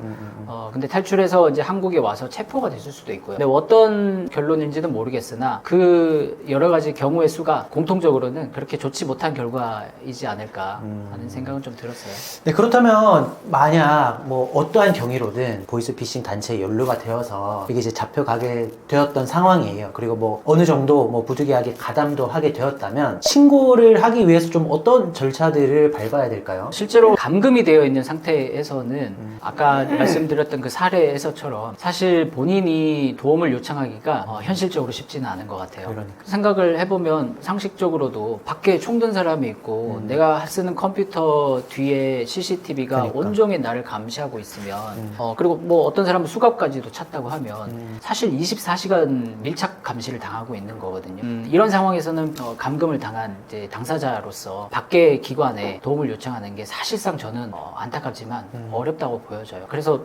근데 탈출해서 이제 한국에 와서 체포가 됐을 수도 있고요. 근데 어떤 결론인지는 모르겠으나 그 여러 가지 경우의 수가 공통적으로는 그렇게 좋지 못한 결과이지 않을까 하는 생각은 좀 들었어요. 네, 그렇다면 만약 뭐 어떠한 경위로든 보이스피싱 단체에 연루가 되어서 이게 이제 잡혀가게 되었던 상황이에요. 그리고 뭐 어느 정도 뭐 부득이하게 가담도 하게 되었다면 신고를 하기 위해서 좀 어떤 절차들을 밟아야 될까요? 실제로 감금이 되어 있는 상태에서는 아까 말씀드렸던 그 사례에서처럼 사실 본인이 도움을 요청하기가 현실적으로 쉽지는 않은 것 같아요. 그러니까. 생각을 해보면 상식적으로도 밖에 총 든 사람이 있고 내가 쓰는 컴퓨터 뒤에 CCTV가 그러니까. 온종일 나를 감시하고 있으면 그리고 뭐 어떤 사람은 수갑까지도 찼다고 하면 사실 24시간 밀착 감시를 당하고 있는 거거든요. 이런 상황에서는 감금을 당한 이제 당사자로서 밖의 기관에 도움을 요청하는 게 사실상 저는 안타깝지만 어렵다고 보여져요. 그래서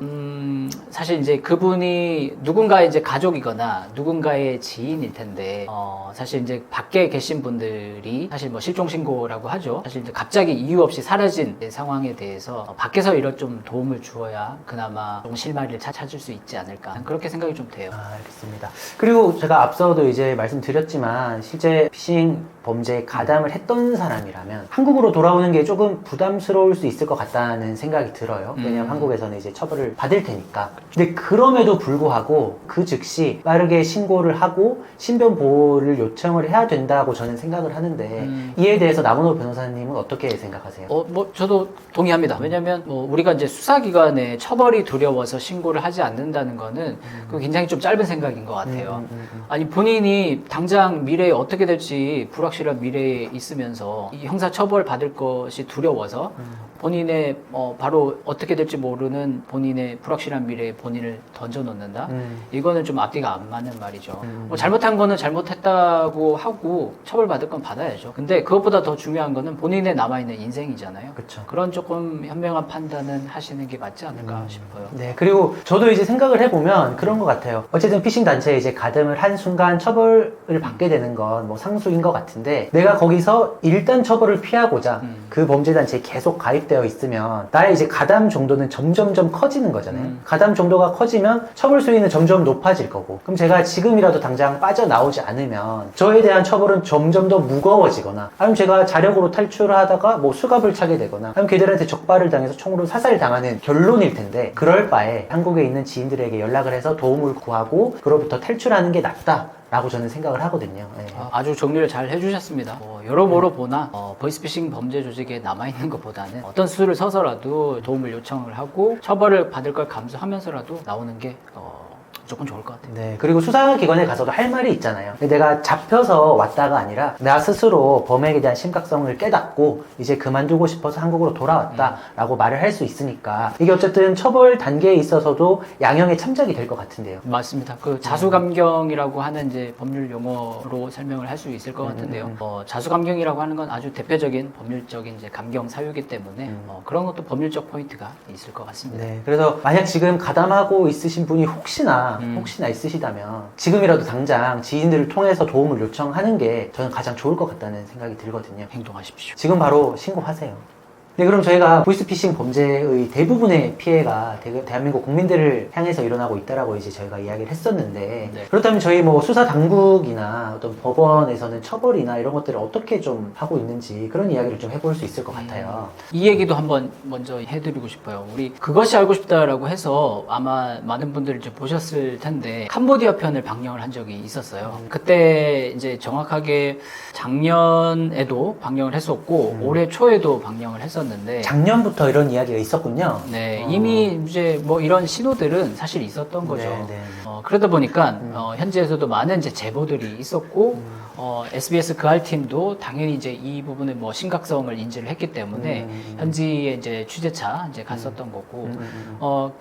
사실 이제 그분이 누군가의 이제 가족이거나 누군가의 지인일 텐데 사실 이제 밖에 계신 분들이 사실 뭐 실종 신고라고 하죠. 사실 이제 갑자기 이유 없이 사라진 상황에 대해서 밖에서 이런 좀 도움을 주어야 그나마 좀 실마리를 찾을 수 있지 않을까 그렇게 생각이 좀 돼요. 알겠습니다. 그리고 제가 앞서도 이제 말씀드렸지만 실제 피싱 범죄에 가담을 했던 사람이라면 한국으로 돌아오는 게 조금 부담스러울 수 있을 것 같다는 생각이 들어요. 왜냐하면 한국에서는 이제 처벌을 받을 테니까. 근데 그럼에도 불구하고 그 즉시 빠르게 신고를 하고 신변 보호를 요청을 해야 된다고 저는 생각을 하는데 이에 대해서 남은호 변호사님은 어떻게 생각하세요? 뭐 저도 동의합니다. 왜냐하면 뭐 우리가 이제 수사기관에 처벌이 두려워서 신고를 하지 않는다는 거는 그 굉장히 좀 짧은 생각인 것 같아요. 아니 본인이 당장 미래에 어떻게 될지 불확실한 미래에 있으면서 이 형사 처벌 받을 것이 두려워서 본인의 바로 어떻게 될지 모르는 본인의 불확실한 미래에 본인을 던져놓는다. 이거는 좀 앞뒤가 안 맞는 말이죠. 뭐 잘못한 거는 잘못했다고 하고 처벌받을 건 받아야죠. 근데 그것보다 더 중요한 거는 본인의 남아있는 인생이잖아요. 그쵸. 그런 조금 현명한 판단은 하시는 게 맞지 않을까 싶어요. 네, 그리고 저도 이제 생각을 해보면 그런 것 같아요. 어쨌든 피싱 단체에 이제 가담을 한 순간 처벌을 받게 되는 건 뭐 상수인 것 같은데 내가 거기서 일단 처벌을 피하고자 그 범죄 단체에 계속 가입되어 있으면 나의 이제 가담 정도는 점점점 커지는 거잖아요. 가담 정도가 커지면 처벌 수위는 점점 높아질 거고, 그럼 제가 지금이라도 당장 빠져나오지 않으면 저에 대한 처벌은 점점 더 무거워지거나, 아니면 제가 자력으로 탈출을 하다가 뭐 수갑을 차게 되거나, 아니면 걔들한테 적발을 당해서 총으로 사살당하는 결론일 텐데, 그럴 바에 한국에 있는 지인들에게 연락을 해서 도움을 구하고 그로부터 탈출하는 게 낫다 라고 저는 생각을 하거든요. 네. 아주 정리를 잘 해주셨습니다. 여러모로 보나 보이스피싱 범죄 조직에 남아있는 것보다는 어떤 수를 서서라도 도움을 요청을 하고 처벌을 받을 걸 감수하면서라도 나오는 게 무조건 좋을 것 같아요. 네, 그리고 수사기관에 가서도 할 말이 있잖아요. 내가 잡혀서 왔다가 아니라 나 스스로 범행에 대한 심각성을 깨닫고 이제 그만두고 싶어서 한국으로 돌아왔다라고 말을 할 수 있으니까 이게 어쨌든 처벌 단계에 있어서도 양형의 참작이 될 것 같은데요. 맞습니다. 그 자수감경이라고 하는 이제 법률 용어로 설명을 할 수 있을 것 같은데요. 자수감경이라고 하는 건 아주 대표적인 법률적인 이제 감경 사유이기 때문에 그런 것도 법률적 포인트가 있을 것 같습니다. 네, 그래서 만약 지금 가담하고 있으신 분이 혹시나 있으시다면 지금이라도 당장 지인들을 통해서 도움을 요청하는 게 저는 가장 좋을 것 같다는 생각이 들거든요. 행동하십시오. 지금 바로 신고하세요. 네, 그럼 저희가 보이스피싱 범죄의 대부분의 피해가 대한민국 국민들을 향해서 일어나고 있다라고 이제 저희가 이야기를 했었는데, 네. 그렇다면 저희 뭐 수사 당국이나 어떤 법원에서는 처벌이나 이런 것들을 어떻게 좀 하고 있는지 그런 이야기를 좀 해볼 수 있을 것 같아요. 이 얘기도 한번 먼저 해드리고 싶어요. 우리 그것이 알고 싶다라고 해서 아마 많은 분들이 이제 보셨을 텐데 캄보디아 편을 방영을 한 적이 있었어요. 그때 이제 정확하게 작년에도 방영을 했었고 올해 초에도 방영을 했었는데 있었는데 작년부터 이런 이야기가 있었군요. 네, 이미 이제 뭐 이런 신호들은 사실 있었던 거죠. 네, 네. 그러다 보니까 현지에서도 많은 이제 제보들이 있었고 SBS 그알 팀도 당연히 이제 이 부분의 뭐 심각성을 인지를 했기 때문에 현지에 이제 취재차 이제 갔었던 거고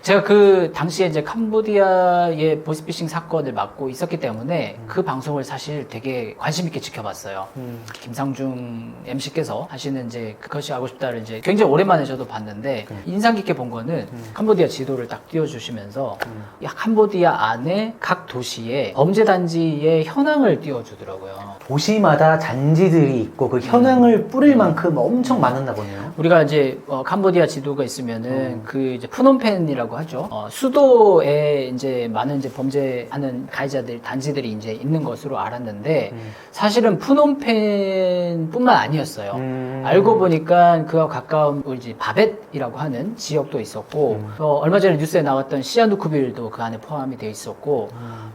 제가 그 당시에 이제 캄보디아의 보이스피싱 사건을 맡고 있었기 때문에 그 방송을 사실 되게 관심 있게 지켜봤어요. 김상중 MC께서 하시는 이제 그것이 알고 싶다를 이제 굉장히 오랜만에 저도 봤는데 인상 깊게 본 거는 캄보디아 지도를 딱 띄워주시면서 캄보디아 안에 각 도시에 범죄 단지의 현황을 띄워주더라고요. 도시마다 잔지들이 있고 그 현황을 뿌릴 만큼 엄청 많았나 보네요. 우리가 이제 캄보디아 지도가 있으면은 그 이제 푸놈펜이라고 하죠. 수도에 이제 많은 이제 범죄하는 가해자들 단지들이 이제 있는 것으로 알았는데 사실은 푸놈펜뿐만 아니었어요. 알고 보니까 그와 가까운 이제 바벳이라고 하는 지역도 있었고 얼마 전에 뉴스에 나왔던 시아누쿠빌도 그 안에 포함이 돼 있었고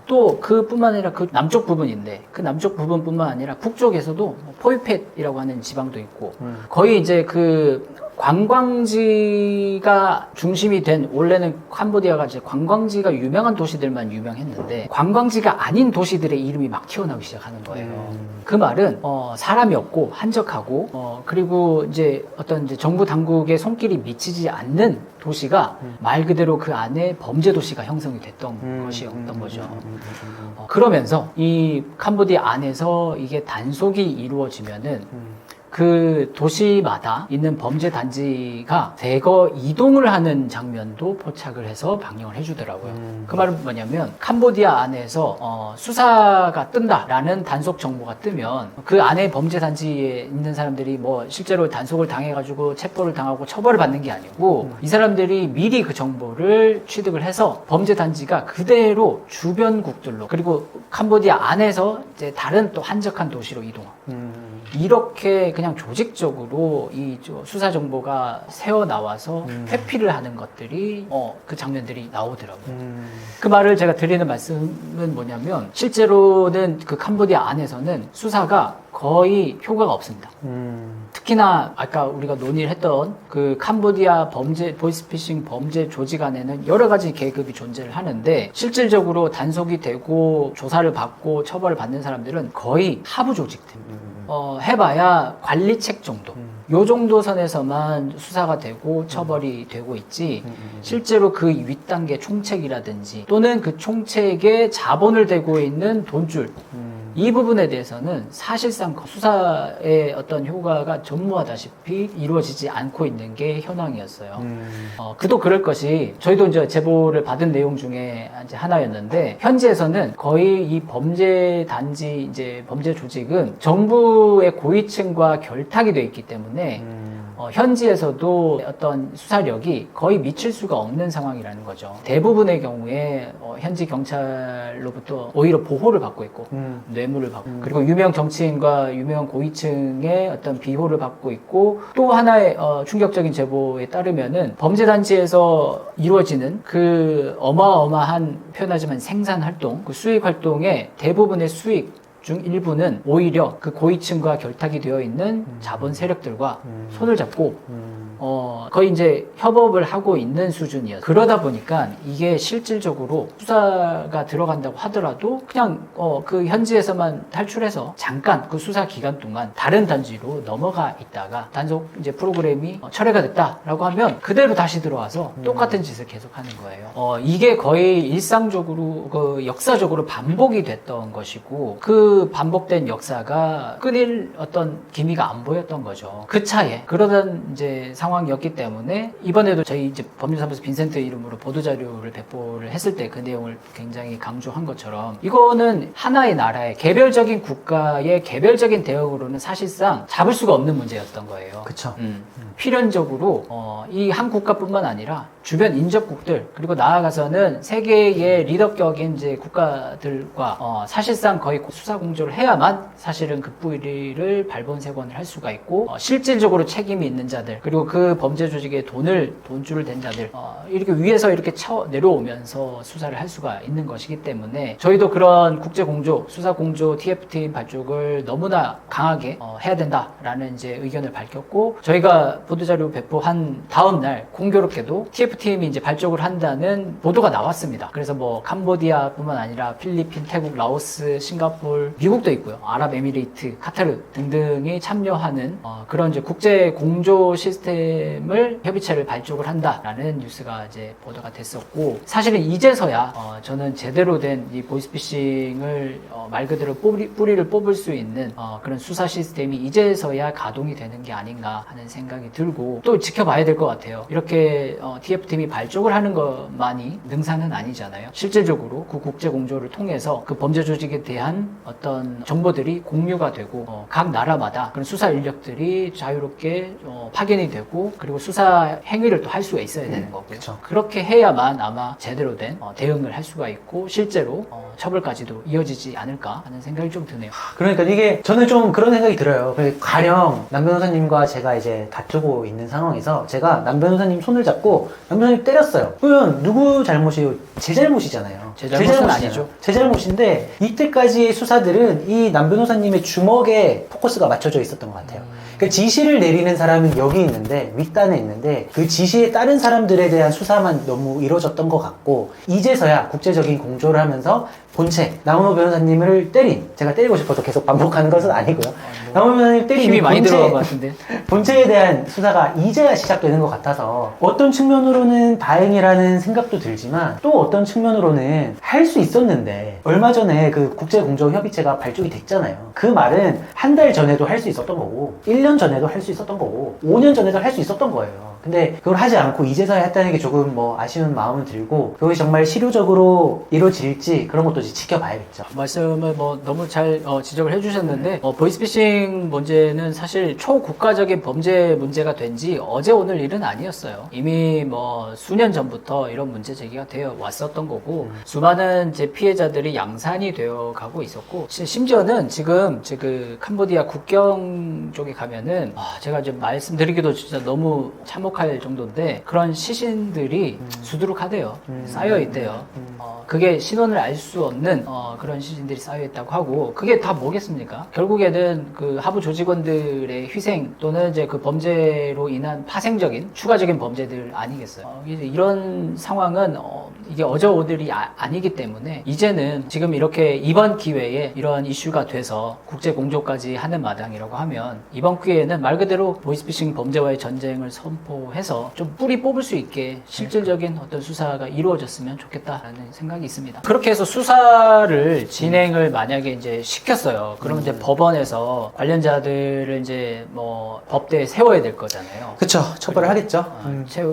또 그뿐만 아니라 그 남쪽 부분인데 그 남쪽 부분뿐만 아니라 북쪽에서도 포이펫이라고 하는 지방도 있고 거의 이제 그 관광지가 중심이 된 원래는 캄보디아가 이제 관광지가 유명한 도시들만 유명했는데 관광지가 아닌 도시들의 이름이 막 튀어나오기 시작하는 거예요. 그 말은 사람이 없고 한적하고 그리고 이제 어떤 이제 정부 당국의 손길이 미치지 않는 도시가 말 그대로 그 안에 범죄 도시가 형성이 됐던 것이었던 거죠. 그러면서 이 캄보디아 안에서 이게 단속이 이루어지면은 그 도시마다 있는 범죄 단지가 대거 이동을 하는 장면도 포착을 해서 방영을 해주더라고요. 그 말은 뭐냐면 캄보디아 안에서 수사가 뜬다라는 단속 정보가 뜨면 그 안에 범죄 단지에 있는 사람들이 뭐 실제로 단속을 당해가지고 체포를 당하고 처벌을 받는 게 아니고 이 사람들이 미리 그 정보를 취득을 해서 범죄 단지가 그대로 주변국들로 그리고 캄보디아 안에서 이제 다른 또 한적한 도시로 이동하고 이렇게 그냥 조직적으로 이 수사 정보가 새어 나와서 회피를 하는 것들이 그 장면들이 나오더라고요. 그 말을 제가 드리는 말씀은 뭐냐면 실제로는 그 캄보디아 안에서는 수사가 거의 효과가 없습니다. 특히나 아까 우리가 논의를 했던 그 캄보디아 범죄 보이스피싱 범죄 조직 안에는 여러 가지 계급이 존재를 하는데 실질적으로 단속이 되고 조사를 받고 처벌을 받는 사람들은 거의 하부 조직들. 해봐야 관리책 정도. 요 정도 선에서만 수사가 되고 처벌이 되고 있지 실제로 그 윗단계 총책이라든지 또는 그 총책에 자본을 대고 있는 돈줄 이 부분에 대해서는 사실상 수사의 어떤 효과가 전무하다시피 이루어지지 않고 있는 게 현황이었어요. 그도 그럴 것이 저희도 이제 제보를 받은 내용 중에 이제 하나였는데 현지에서는 거의 이 범죄 단지 이제 범죄 조직은 정부의 고위층과 결탁이 돼 있기 때문에 현지에서도 어떤 수사력이 거의 미칠 수가 없는 상황이라는 거죠. 대부분의 경우에 현지 경찰로부터 오히려 보호를 받고 있고 뇌물을 받고 그리고 유명 정치인과 유명 고위층의 어떤 비호를 받고 있고 또 하나의 충격적인 제보에 따르면은 범죄 단지에서 이루어지는 그 어마어마한 표현하지만 생산 활동, 그 수익 활동의 대부분의 수익 중 일부는 오히려 그 고위층과 결탁이 되어 있는 자본 세력들과 손을 잡고 거의 이제 협업을 하고 있는 수준이었어요. 그러다 보니까 이게 실질적으로 수사가 들어간다고 하더라도 그냥 그 현지에서만 탈출해서 잠깐 그 수사 기간 동안 다른 단지로 넘어가 있다가 단속 이제 프로그램이 철회가 됐다라고 하면 그대로 다시 들어와서 똑같은 짓을 계속하는 거예요. 이게 거의 일상적으로 그 역사적으로 반복이 됐던 것이고 그 반복된 역사가 끊일 어떤 기미가 안 보였던 거죠. 그 차에 그러던 이제 상황이었기 때문에 이번에도 저희 이제 법률사무소 빈센트 이름으로 보도자료를 배포를 했을 때 그 내용을 굉장히 강조한 것처럼 이거는 하나의 나라의 개별적인 국가의 개별적인 대응으로는 사실상 잡을 수가 없는 문제였던 거예요. 그쵸. 필연적으로 이 한 국가뿐만 아니라 주변 인접국들 그리고 나아가서는 세계의 리더격인 이제 국가들과 사실상 거의 수사 공조를 해야만 사실은 그 뿌리를 발본색원을 할 수가 있고 실질적으로 책임이 있는 자들 그리고 그 범죄 조직에 돈줄을 댄 자들 이렇게 위에서 이렇게 내려오면서 수사를 할 수가 있는 것이기 때문에 저희도 그런 국제 공조, 수사 공조 TF팀 발족을 너무나 강하게 해야 된다라는 이제 의견을 밝혔고 저희가 보도자료 배포한 다음 날 공교롭게도 TF팀이 이제 발족을 한다는 보도가 나왔습니다. 그래서 뭐 캄보디아뿐만 아니라 필리핀, 태국, 라오스, 싱가포르, 미국도 있고요. 아랍에미레이트, 카타르 등등이 참여하는 그런 이제 국제 공조 시스템을 협의체를 발족을 한다라는 뉴스가 이제 보도가 됐었고 사실은 이제서야 저는 제대로 된 이 보이스피싱을 말 그대로 뿌리를 뽑을 수 있는 그런 수사 시스템이 이제서야 가동이 되는 게 아닌가 하는 생각이 들고 또 지켜봐야 될 것 같아요. 이렇게 TF팀이 발족을 하는 것만이 능사는 아니잖아요. 실질적으로 그 국제 공조를 통해서 그 범죄 조직에 대한 어떤 정보들이 공유가 되고 각 나라마다 그런 수사 인력들이 자유롭게 파견이 되고 그리고 수사 행위를 또 할 수가 있어야 되는 거고요. 그쵸. 그렇게 해야만 아마 제대로 된 대응을 할 수가 있고 실제로 처벌까지도 이어지지 않을까 하는 생각이 좀 드네요. 그러니까 이게 저는 좀 그런 생각이 들어요. 가령 남 변호사님과 제가 이제 다투고 있는 상황에서 제가 남 변호사님 손을 잡고 남 변호사님 때렸어요. 그러면 누구 잘못이에요? 제 잘못이잖아요. 제 잘못은 아니죠. 제 잘못인데 이때까지의 수사들은 이 남 변호사님의 주먹에 포커스가 맞춰져 있었던 것 같아요. 그러니까 지시를 내리는 사람은 여기 있는데 윗단에 있는데 그 지시에 따른 사람들에 대한 수사만 너무 이루어졌던 것 같고 이제서야 국제적인 공조를 하면서 본체 남은호 변호사님을 때린 제가 때리고 싶어서 계속 반복하는 것은 아니고요. 남은호 변호사님 때린 힘이 많이 들어간 것 같은데 본체에 대한 수사가 이제야 시작되는 것 같아서 어떤 측면으로는 다행이라는 생각도 들지만 또 어떤 측면으로는 할 수 있었는데 얼마 전에 그 국제공조협의체가 발족이 됐잖아요. 그 말은 한 달 전에도 할 수 있었던 거고 1년 전에도 할 수 있었던 거고 5년 전에도 할 수 있었던 거예요. 근데 그걸 하지 않고 이제서야 했다는 게 조금 뭐 아쉬운 마음은 들고 그것이 정말 실효적으로 이루어질지 그런 것도 이제 지켜봐야겠죠. 말씀을 뭐 너무 잘 지적을 해주셨는데 보이스피싱 문제는 사실 초국가적인 범죄 문제가 된 지 어제 오늘 일은 아니었어요. 이미 뭐 수년 전부터 이런 문제 제기가 되어 왔었던 거고 수많은 제 피해자들이 양산이 되어 가고 있었고 심지어는 지금 그 캄보디아 국경 쪽에 가면은 제가 좀 말씀드리기도 진짜 너무 참혹할 정도인데 그런 시신들이 수두룩하대요. 쌓여 있대요. 그게 신원을 알 수 없는 그런 시신들이 쌓여 있다고 하고 그게 다 뭐겠습니까? 결국에는 그 하부 조직원들의 희생 또는 이제 그 범죄로 인한 파생적인 추가적인 범죄들 아니겠어요? 이런 상황은 이게 어제 오늘이 아니기 때문에 이제는 지금 이렇게 이번 기회에 이런 이슈가 돼서 국제 공조까지 하는 마당이라고 하면 이번 기회에는 말 그대로 보이스피싱 범죄와의 전쟁을 선포해서 좀 뿌리 뽑을 수 있게 실질적인 어떤 수사가 이루어졌으면 좋겠다라는 생각이 있습니다. 그렇게 해서 수사를 진행을 만약에 이제 시켰어요. 그러면 이제 법원에서 관련자들을 이제 뭐 법대에 세워야 될 거잖아요. 그쵸. 처벌을 하겠죠.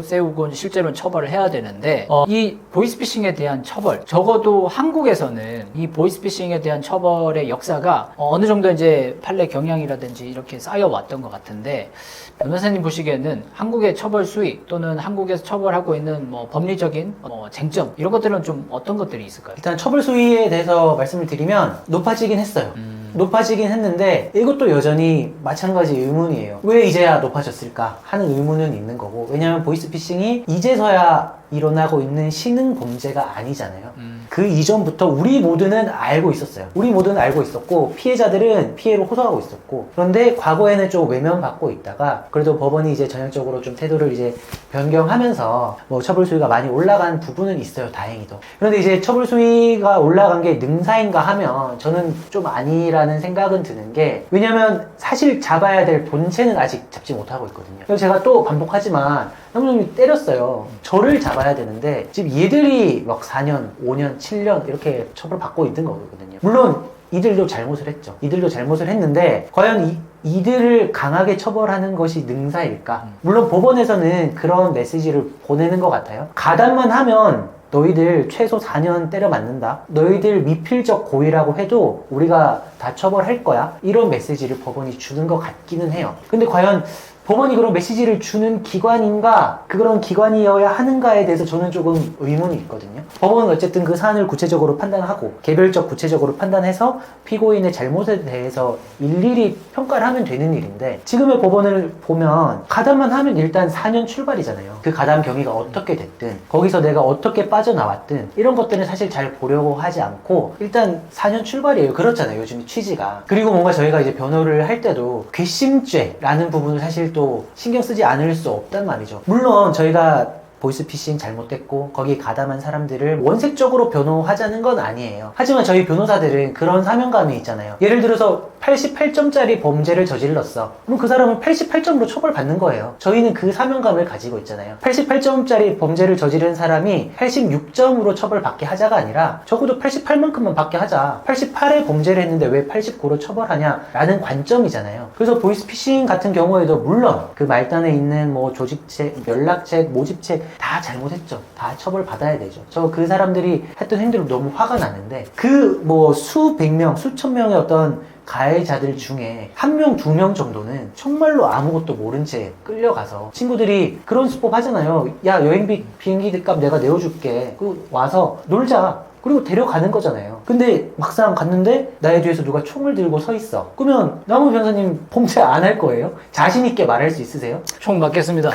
세우고 실제로는 처벌을 해야 되는데 이 보이스피싱에 대한 처벌 적어도 한국에서는 이 보이스피싱에 대한 처벌의 역사가 어느 정도 이제 판례 경향이라든지 이렇게 쌓여왔던 것 같은데 변호사님 보시기에는 한국의 처벌 수위 또는 한국에서 처벌하고 있는 뭐 법리적인 쟁점 이런 것들은 좀 어떤 것들이 있을까요? 일단 처벌 수위에 대해서 말씀을 드리면 높아지긴 했어요. 높아지긴 했는데 이것도 여전히 마찬가지 의문이에요. 왜 이제야 높아졌을까 하는 의문은 있는 거고 왜냐하면 보이스피싱이 이제서야 일어나고 있는 신흥 범죄가 아니잖아요. 그 이전부터 우리 모두는 알고 있었어요. 우리 모두는 알고 있었고 피해자들은 피해를 호소하고 있었고 그런데 과거에는 좀 외면받고 있다가 그래도 법원이 이제 전형적으로 좀 태도를 이제 변경하면서 뭐 처벌 수위가 많이 올라간 부분은 있어요. 다행히도. 그런데 이제 처벌 수위가 올라간 게 능사인가 하면 저는 좀 아니라는 생각은 드는 게 왜냐면 사실 잡아야 될 본체는 아직 잡지 못하고 있거든요. 그래서 제가 또 반복하지만 남성님이 때렸어요. 저를 잡아야 되는데 지금 얘들이 막 4년, 5년, 7년 이렇게 처벌받고 있는 거거든요. 물론 이들도 잘못을 했죠. 이들도 잘못을 했는데 과연 이들을 강하게 처벌하는 것이 능사일까? 물론 법원에서는 그런 메시지를 보내는 것 같아요. 가담만 하면 너희들 최소 4년 때려 맞는다. 너희들 미필적 고의라고 해도 우리가 다 처벌할 거야. 이런 메시지를 법원이 주는 것 같기는 해요. 근데 과연 법원이 그런 메시지를 주는 기관인가, 그런 기관이어야 하는가에 대해서 저는 조금 의문이 있거든요. 법원은 어쨌든 그 사안을 구체적으로 판단하고 개별적 구체적으로 판단해서 피고인의 잘못에 대해서 일일이 평가를 하면 되는 일인데, 지금의 법원을 보면 가담만 하면 일단 4년 출발이잖아요. 그 가담 경위가 어떻게 됐든 거기서 내가 어떻게 빠져나왔든 이런 것들은 사실 잘 보려고 하지 않고 일단 4년 출발이에요. 그렇잖아요, 요즘 취지가. 그리고 뭔가 저희가 이제 변호를 할 때도 괘씸죄라는 부분을 사실 또 신경 쓰지 않을 수 없단 말이죠. 물론 저희가 보이스피싱 잘못됐고 거기 가담한 사람들을 원색적으로 변호하자는 건 아니에요. 하지만 저희 변호사들은 그런 사명감이 있잖아요. 예를 들어서 88점짜리 범죄를 저질렀어. 그럼 그 사람은 88점으로 처벌받는 거예요. 저희는 그 사명감을 가지고 있잖아요. 88점짜리 범죄를 저지른 사람이 86점으로 처벌받게 하자가 아니라 적어도 88만큼만 받게 하자. 88의 범죄를 했는데 왜 89로 처벌하냐 라는 관점이잖아요. 그래서 보이스피싱 같은 경우에도 물론 그 말단에 있는 뭐 조직책, 연락책, 모집책 다 잘못했죠. 다 처벌받아야 되죠. 저 그 사람들이 했던 행동을 너무 화가 나는데, 그 뭐 수백 명, 수천 명의 어떤 가해자들 중에 한 명, 두 명 정도는 정말로 아무것도 모른 채 끌려가서 친구들이 그런 수법 하잖아요. 야, 여행비 비행기 값 내가 내어줄게. 그 와서 놀자. 그리고 데려가는 거잖아요. 근데 막상 갔는데 나의 뒤에서 누가 총을 들고 서 있어. 그러면 남은 변호사님 범죄 안 할 거예요? 자신 있게 말할 수 있으세요? 총 맞겠습니다.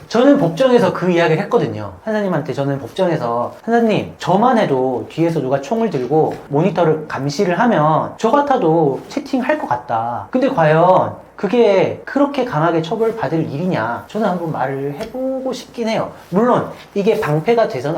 저는 법정에서 그 이야기를 했거든요. 판사님한테 저는 법정에서, 판사님, 저만 해도 뒤에서 누가 총을 들고 모니터를 감시를 하면 저 같아도 채팅할 것 같다. 근데 과연 그게 그렇게 강하게 처벌받을 일이냐, 저는 한번 말을 해보고 싶긴 해요. 물론 이게 방패가 돼서는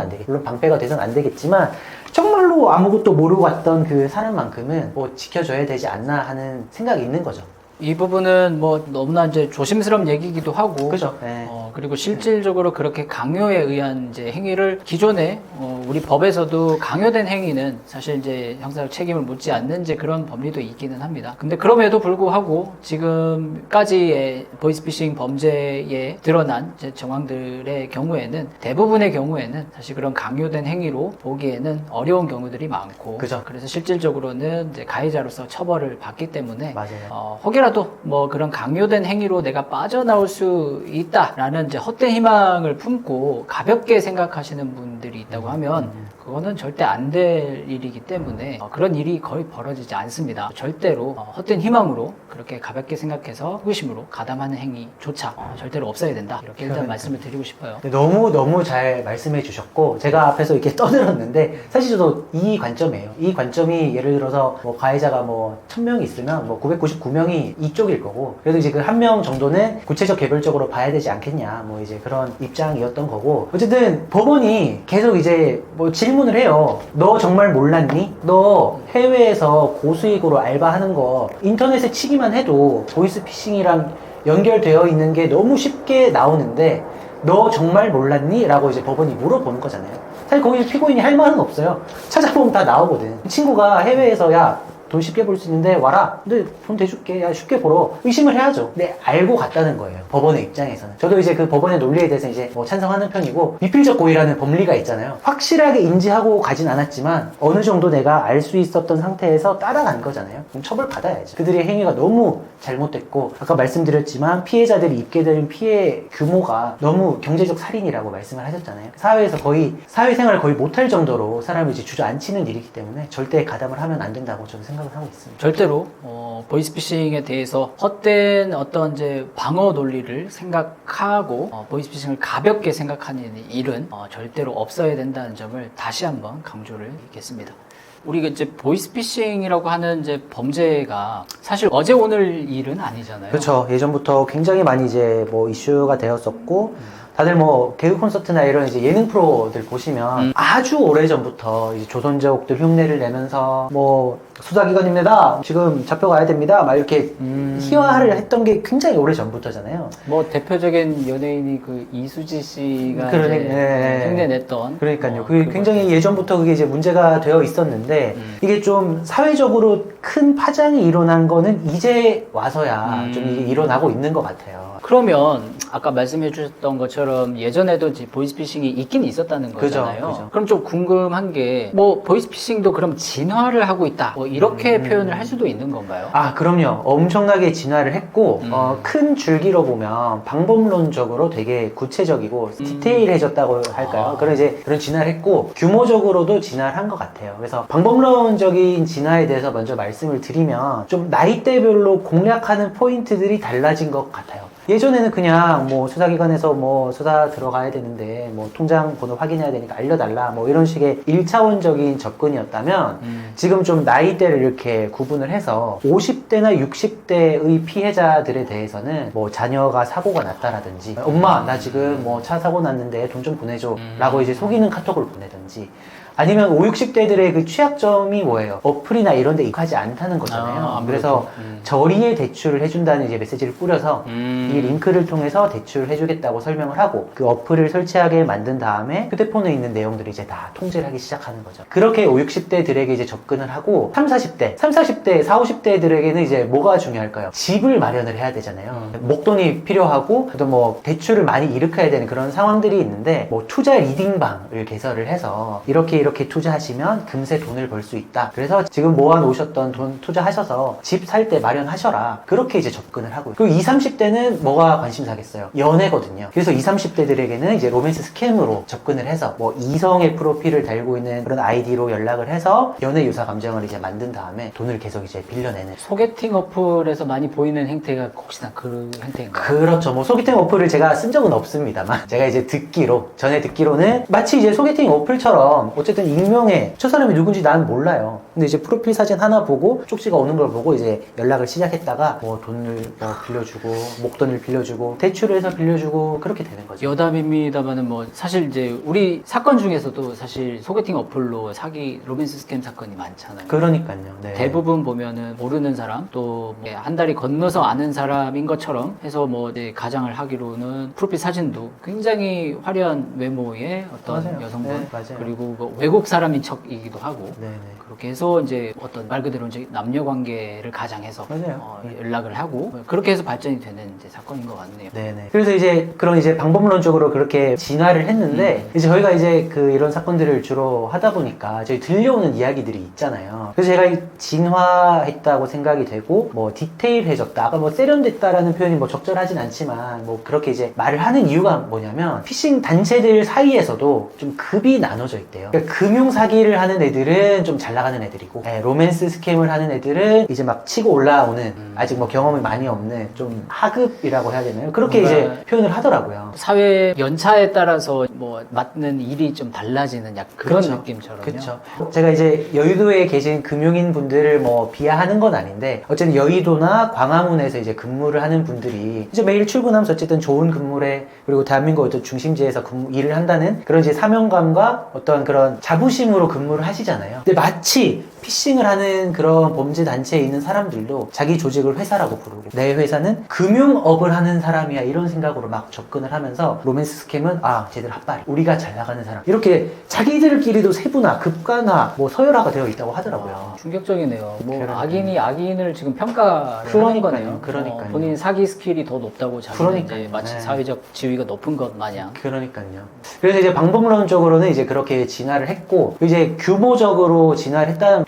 안 되겠지만 정말로 아무것도 모르고 왔던 그 사람만큼은 뭐 지켜줘야 되지 않나 하는 생각이 있는 거죠. 이 부분은 뭐 너무나 이제 조심스러운 얘기이기도 하고, 그죠? 네. 그리고 실질적으로 그렇게 강요에 의한 이제 행위를 기존에 우리 법에서도 강요된 행위는 사실 이제 형사적 책임을 묻지 않는 이제 그런 법리도 있기는 합니다. 근데 그럼에도 불구하고 지금까지의 보이스피싱 범죄에 드러난 이제 정황들의 경우에는, 대부분의 경우에는 사실 그런 강요된 행위로 보기에는 어려운 경우들이 많고, 그죠. 그래서 실질적으로는 이제 가해자로서 처벌을 받기 때문에 맞아요. 혹여라도 뭐 그런 강요된 행위로 내가 빠져나올 수 있다라는 이제 헛된 희망을 품고 가볍게 생각하시는 분들이 있다고 하면 그거는 절대 안 될 일이기 때문에 그런 일이 거의 벌어지지 않습니다. 절대로 헛된 희망으로 그렇게 가볍게 생각해서 호기심으로 가담하는 행위조차 절대로 없어야 된다. 이렇게 일단 말씀을 드리고 싶어요. 너무 잘 말씀해 주셨고, 제가 앞에서 이렇게 떠들었는데 사실 저도 이 관점이에요. 이 관점이 예를 들어서 뭐 가해자가 뭐 1000명이 있으면 뭐 999명이 이쪽일 거고, 그래도 이제 그 한 명 정도는 구체적 개별적으로 봐야 되지 않겠냐, 뭐 이제 그런 입장이었던 거고, 어쨌든 법원이 계속 이제 뭐 질문을 해요. 너 정말 몰랐니? 너 해외에서 고수익으로 알바하는 거 인터넷에 치기만 해도 보이스피싱이랑 연결되어 있는 게 너무 쉽게 나오는데 너 정말 몰랐니? 라고 이제 법원이 물어보는 거잖아요. 사실 거기 피고인이 할 말은 없어요. 찾아보면 다 나오거든. 친구가 해외에서 야, 돈 쉽게 벌 수 있는데 와라. 근데 돈 대줄게. 야, 쉽게 벌어. 의심을 해야죠. 근데 알고 갔다는 거예요. 법원의 입장에서는. 저도 이제 그 법원의 논리에 대해서 이제 뭐 찬성하는 편이고, 미필적 고의라는 법리가 있잖아요. 확실하게 인지하고 가진 않았지만 어느 정도 내가 알 수 있었던 상태에서 따라간 거잖아요. 그럼 처벌받아야죠. 그들의 행위가 너무 잘못됐고, 아까 말씀드렸지만 피해자들이 입게 되는 피해 규모가 너무 경제적 살인이라고 말씀을 하셨잖아요. 사회에서 거의 사회생활을 거의 못할 정도로 사람을 이제 주저앉히는 일이기 때문에 절대 가담을 하면 안 된다고 저는 생각을 하고 있습니다. 절대로 보이스피싱에 대해서 헛된 어떤 이제 방어 논리를 생각하고 보이스피싱을 가볍게 생각하는 일은 절대로 없어야 된다는 점을 다시 한번 강조를 드리겠습니다. 우리가 이제 보이스피싱이라고 하는 이제 범죄가 사실 어제 오늘 일은 아니잖아요. 그렇죠. 예전부터 굉장히 많이 이제 뭐 이슈가 되었었고, 다들 뭐 개그 콘서트나 이런 이제 예능 프로들 보시면 아주 오래전부터 이제 조선제옥들 흉내를 내면서 뭐 수사기관입니다, 지금 잡혀가야 됩니다, 막 이렇게 희화를 했던 게 굉장히 오래전부터잖아요. 뭐 대표적인 연예인이 그 이수지 씨가 그러네, 이제 네. 흉내 냈던, 그러니까요. 그게 굉장히 예전부터 그게 이제 문제가 되어 있었는데 이게 좀 사회적으로 큰 파장이 일어난 거는 이제 와서야 좀 이게 일어나고 있는 것 같아요. 그러면 아까 말씀해 주셨던 것처럼 예전에도 이제 보이스피싱이 있긴 있었다는 그죠, 거잖아요. 그죠. 그럼 좀 궁금한 게 뭐 보이스피싱도 그럼 진화를 하고 있다. 뭐 이렇게 표현을 할 수도 있는 건가요? 아, 그럼요. 엄청나게 진화를 했고, 큰 줄기로 보면 방법론적으로 되게 구체적이고 디테일해졌다고 할까요? 그런 이제 그런 진화를 했고, 규모적으로도 진화를 한 것 같아요. 그래서 방법론적인 진화에 대해서 먼저 말씀을 드리면, 좀 나이대별로 공략하는 포인트들이 달라진 것 같아요. 예전에는 그냥 뭐 수사기관에서 뭐 수사 들어가야 되는데 뭐 통장 번호 확인해야 되니까 알려달라 뭐 이런 식의 1차원적인 접근이었다면 지금 좀 나이대를 이렇게 구분을 해서 50대나 60대의 피해자들에 대해서는 뭐 자녀가 사고가 났다라든지 엄마 나 지금 뭐 차 사고 났는데 돈 좀 보내줘 라고 이제 속이는 카톡을 보내든지 아니면 5, 60대들의 그 취약점이 뭐예요? 어플이나 이런 데 익하지 않다는 거잖아요. 그래서 저리에 대출을 해준다는 이제 메시지를 뿌려서 이 링크를 통해서 대출을 해주겠다고 설명을 하고 그 어플을 설치하게 만든 다음에 휴대폰에 있는 내용들을 이제 다 통제를 하기 시작하는 거죠. 그렇게 5, 60대들에게 이제 접근을 하고 3, 40대, 4, 50대들에게는 이제 뭐가 중요할까요? 집을 마련을 해야 되잖아요. 목돈이 필요하고 또 뭐 대출을 많이 일으켜야 되는 그런 상황들이 있는데 뭐 투자 리딩방을 개설을 해서 이렇게 투자하시면 금세 돈을 벌 수 있다. 그래서 지금 모아놓으셨던 돈 투자하셔서 집 살 때 마련하셔라. 그렇게 이제 접근을 하고요. 그리고 20, 30대는 뭐가 관심사겠어요? 연애거든요. 그래서 20, 30대들에게는 이제 로맨스 스캠으로 접근을 해서 뭐 이성의 프로필을 달고 있는 그런 아이디로 연락을 해서 연애 유사 감정을 이제 만든 다음에 돈을 계속 이제 빌려내는. 소개팅 어플에서 많이 보이는 행태가 혹시나 그 행태인가요? 그렇죠. 뭐 소개팅 어플을 제가 쓴 적은 없습니다만 제가 이제 전에 듣기로는 마치 이제 소개팅 어플처럼 어쨌든 익명의 저 사람이 누군지 난 몰라요. 근데 이제 프로필 사진 하나 보고 쪽지가 오는 걸 보고 이제 연락을 시작했다가 뭐 돈을 뭐 빌려주고 목돈을 빌려주고 대출을 해서 빌려주고 그렇게 되는 거죠. 여담입니다만은 뭐 사실 이제 우리 사건 중에서도 사실 소개팅 어플로 사기 로맨스 스캠 사건이 많잖아요. 그러니까요. 네. 대부분 보면은 모르는 사람 또 한 달이 건너서 아는 사람인 것처럼 해서 뭐 이제 가장을 하기로는 프로필 사진도 굉장히 화려한 외모의 어떤 맞아요. 여성분 네, 맞아요. 그리고 뭐 외국 사람인 척이기도 하고 네네. 그렇게 해서 이제 어떤 말 그대로 이제 남녀 관계를 가장해서 맞아요. 연락을 하고 그렇게 해서 발전이 되는 이제 사건인 것 같네요. 네네. 그래서 이제 그런 이제 방법론적으로 그렇게 진화를 했는데 이제 저희가 이제 이런 사건들을 주로 하다 보니까 저희 들려오는 이야기들이 있잖아요. 그래서 제가 진화했다고 생각이 되고 뭐 디테일해졌다. 아까 뭐 세련됐다라는 표현이 뭐 적절하진 않지만 뭐 그렇게 이제 말을 하는 이유가 뭐냐면 피싱 단체들 사이에서도 좀 급이 나눠져 있대요. 그러니까 금융 사기를 하는 애들은 좀 잘 나가는 애들이고 로맨스 스캠을 하는 애들은 이제 막 치고 올라오는 아직 뭐 경험이 많이 없는 좀 하급이라고 해야 되나요? 그렇게 이제 표현을 하더라고요. 사회 연차에 따라서 뭐 맡는 일이 좀 달라지는 약간 그런 그쵸. 느낌처럼요. 그렇죠. 제가 이제 여의도에 계신 금융인 분들을 뭐 비하하는 건 아닌데 어쨌든 여의도나 광화문에서 이제 근무를 하는 분들이 이제 매일 출근하면서 어쨌든 좋은 근무래 그리고 대한민국 어떤 중심지에서 일을 한다는 그런 이제 사명감과 어떤 그런 자부심으로 근무를 하시잖아요. 근데 마치 피싱을 하는 그런 범죄 단체에 있는 사람들도 자기 조직을 회사라고 부르고 내 회사는 금융업을 하는 사람이야 이런 생각으로 막 접근을 하면서 로맨스 스캠은 쟤들 핫바리 우리가 잘 나가는 사람 이렇게 자기들끼리도 세분화, 급간화, 뭐 서열화가 되어 있다고 하더라고요. 충격적이네요. 뭐 그러니까요. 악인이 악인을 지금 평가를 하는 그러니까요. 거네요. 그러니까요. 본인 사기 스킬이 더 높다고 자기는 그러니까요. 이제 마치 네. 사회적 지위가 높은 것 마냥. 그러니까요. 그래서 이제 방법론적으로는 이제 그렇게 진화를 했고 이제 규모적으로 진화를 했다는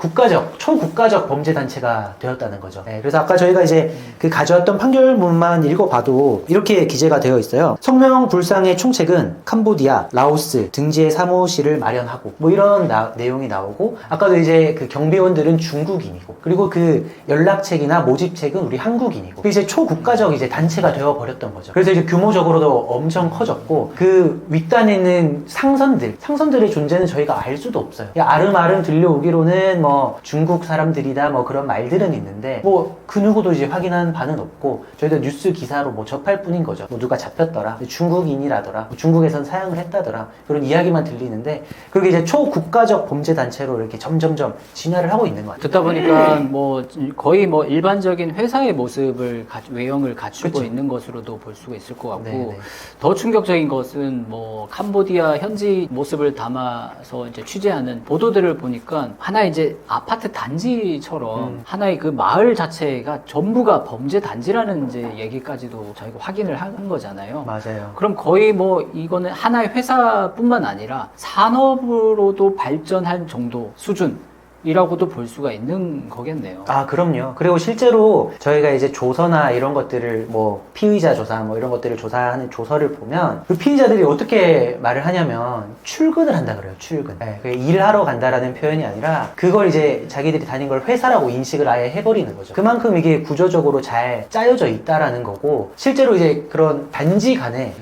초국가적 범죄 단체가 되었다는 거죠. 네, 그래서 아까 저희가 이제 그 가져왔던 판결문만 읽어봐도 이렇게 기재가 되어 있어요. 성명불상의 총책은 캄보디아, 라오스 등지에 사무실을 마련하고 뭐 이런 내용이 나오고 아까도 이제 그 경비원들은 중국인이고 그리고 그 연락책이나 모집책은 우리 한국인이고 이제 초국가적 이제 단체가 되어 버렸던 거죠. 그래서 이제 규모적으로도 엄청 커졌고 그 윗단에 있는 상선들의 존재는 저희가 알 수도 없어요. 아름아름 들려오기로는 뭐 중국 사람들이다 뭐 그런 말들은 있는데 뭐 그 누구도 이제 확인한 바는 없고 저희도 뉴스 기사로 뭐 접할 뿐인 거죠. 뭐 누가 잡혔더라, 중국인이라더라, 뭐 중국에선 사양을 했다더라 그런 이야기만 들리는데 그렇게 이제 초국가적 범죄 단체로 이렇게 점점점 진화를 하고 있는 것 같아요. 듣다 보니까 뭐 거의 뭐 일반적인 회사의 모습을 외형을 갖추고 그쵸. 있는 것으로도 볼 수가 있을 것 같고 네네. 더 충격적인 것은 뭐 캄보디아 현지 모습을 담아서 이제 취재하는 보도들을 보니까 하나의 이제 아파트 단지처럼 하나의 그 마을 자체가 전부가 범죄 단지라는 이제 얘기까지도 저희가 확인을 한 거잖아요. 맞아요. 그럼 거의 뭐 이거는 하나의 회사뿐만 아니라 산업으로도 발전한 정도 수준이라고도 볼 수가 있는 거겠네요. 아, 그럼요. 그리고 실제로 저희가 이제 조서나 이런 것들을 뭐 피의자 조사 뭐 이런 것들을 조사하는 조서를 보면 그 피의자들이 어떻게 말을 하냐면 출근을 한다 그래요. 출근. 네, 그게 일하러 간다라는 표현이 아니라 그걸 이제 자기들이 다닌 걸 회사라고 인식을 아예 해버리는 거죠. 그만큼 이게 구조적으로 잘 짜여져 있다라는 거고 실제로 이제 그런 단지 간의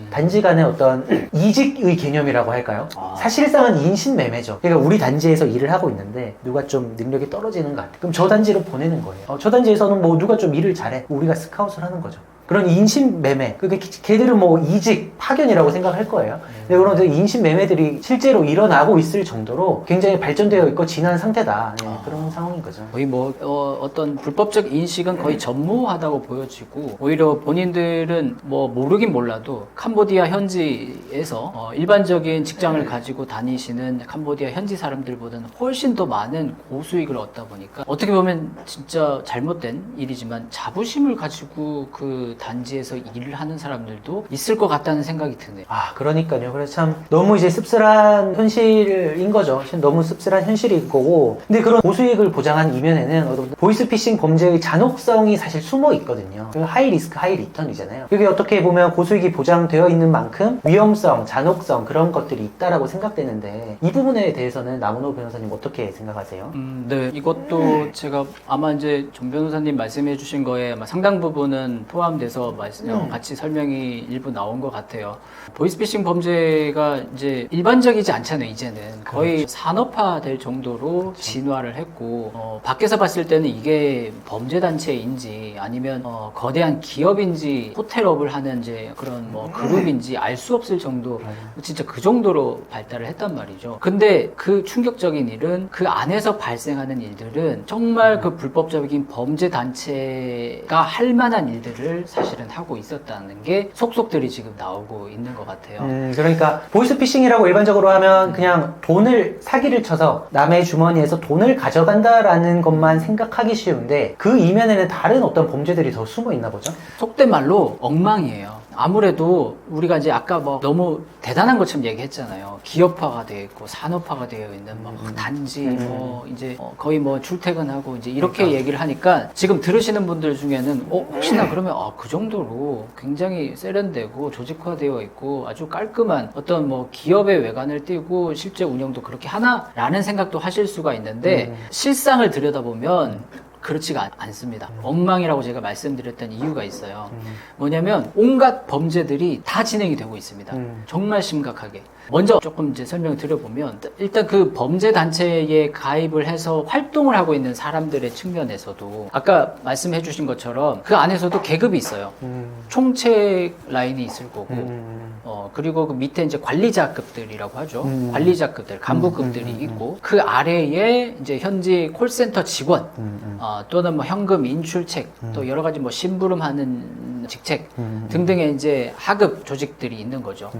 어떤 이직의 개념이라고 할까요? 사실상은 인신매매죠. 그러니까 우리 단지에서 일을 하고 있는데 누가 좀 능력이 떨어지는 것 같아. 그럼 저 단지로 보내는 거예요. 저 단지에서는 뭐 누가 좀 일을 잘해. 우리가 스카웃을 하는 거죠. 그런 인신매매. 그게 걔들은 뭐 이직, 파견이라고 생각할 거예요. 근데 그런 인신매매들이 실제로 일어나고 있을 정도로 굉장히 발전되어 있고 진한 상태다. 네, 그런 상황인 거죠. 거의 뭐 어떤 불법적 인식은 거의 전무하다고 보여지고 오히려 본인들은 뭐 모르긴 몰라도 캄보디아 현지에서 일반적인 직장을 가지고 다니시는 캄보디아 현지 사람들보다는 훨씬 더 많은 고수익을 얻다 보니까 어떻게 보면 진짜 잘못된 일이지만 자부심을 가지고 그 단지에서 일을 하는 사람들도 있을 것 같다는 생각이 드네요. 아, 그러니까요. 그래서 참 너무 이제 씁쓸한 현실인 거죠. 너무 씁쓸한 현실일 거고. 근데 그런 고수익을 보장한 이면에는 보이스피싱 범죄의 잔혹성이 사실 숨어 있거든요. 하이 리스크, 하이 리턴이잖아요. 이게 어떻게 보면 고수익이 보장되어 있는 만큼 위험성, 잔혹성 그런 것들이 있다라고 생각되는데 이 부분에 대해서는 남은호 변호사님 어떻게 생각하세요? 네. 이것도 제가 아마 이제 정 변호사님 말씀해 주신 거에 아마 상당 부분은 포함돼서 같이 설명이 일부 나온 것 같아요. 보이스피싱 범죄가 이제 일반적이지 않잖아요, 이제는. 거의 그렇죠. 산업화될 정도로 진화를 했고, 밖에서 봤을 때는 이게 범죄단체인지 아니면 거대한 기업인지 호텔업을 하는 이제 그런 뭐 그룹인지 알 수 없을 정도, 진짜 그 정도로 발달을 했단 말이죠. 근데 그 충격적인 일은 그 안에서 발생하는 일들은 정말 그 불법적인 범죄단체가 할 만한 일들을 사실은 하고 있었다는 게 속속들이 지금 나오고 있는 것 같아요. 그러니까 보이스피싱이라고 일반적으로 하면 그냥 사기를 쳐서 남의 주머니에서 돈을 가져간다라는 것만 생각하기 쉬운데 그 이면에는 다른 어떤 범죄들이 더 숨어 있나 보죠? 속된 말로 엉망이에요. 아무래도 우리가 이제 아까 뭐 너무 대단한 것처럼 얘기했잖아요. 기업화가 되어 있고 산업화가 되어 있는 막 단지 뭐 이제 거의 뭐 출퇴근하고 이제 이렇게 그러니까. 얘기를 하니까 지금 들으시는 분들 중에는 혹시나 그러면 그 정도로 굉장히 세련되고 조직화되어 있고 아주 깔끔한 어떤 뭐 기업의 외관을 띠고 실제 운영도 그렇게 하나라는 생각도 하실 수가 있는데 실상을 들여다보면 그렇지가 않습니다. 엉망이라고 제가 말씀드렸던 이유가 있어요. 뭐냐면 온갖 범죄들이 다 진행이 되고 있습니다. 정말 심각하게. 먼저 조금 이제 설명을 드려보면 일단 그 범죄 단체에 가입을 해서 활동을 하고 있는 사람들의 측면에서도 아까 말씀해 주신 것처럼 그 안에서도 계급이 있어요. 총책 라인이 있을 거고 그리고 그 밑에 이제 관리자급들이라고 하죠. 관리자급들, 간부급들이 있고 그 아래에 이제 현지 콜센터 직원 또는 뭐 현금 인출책 또 여러 가지 뭐 심부름하는 직책 등등의 이제 하급 조직들이 있는 거죠.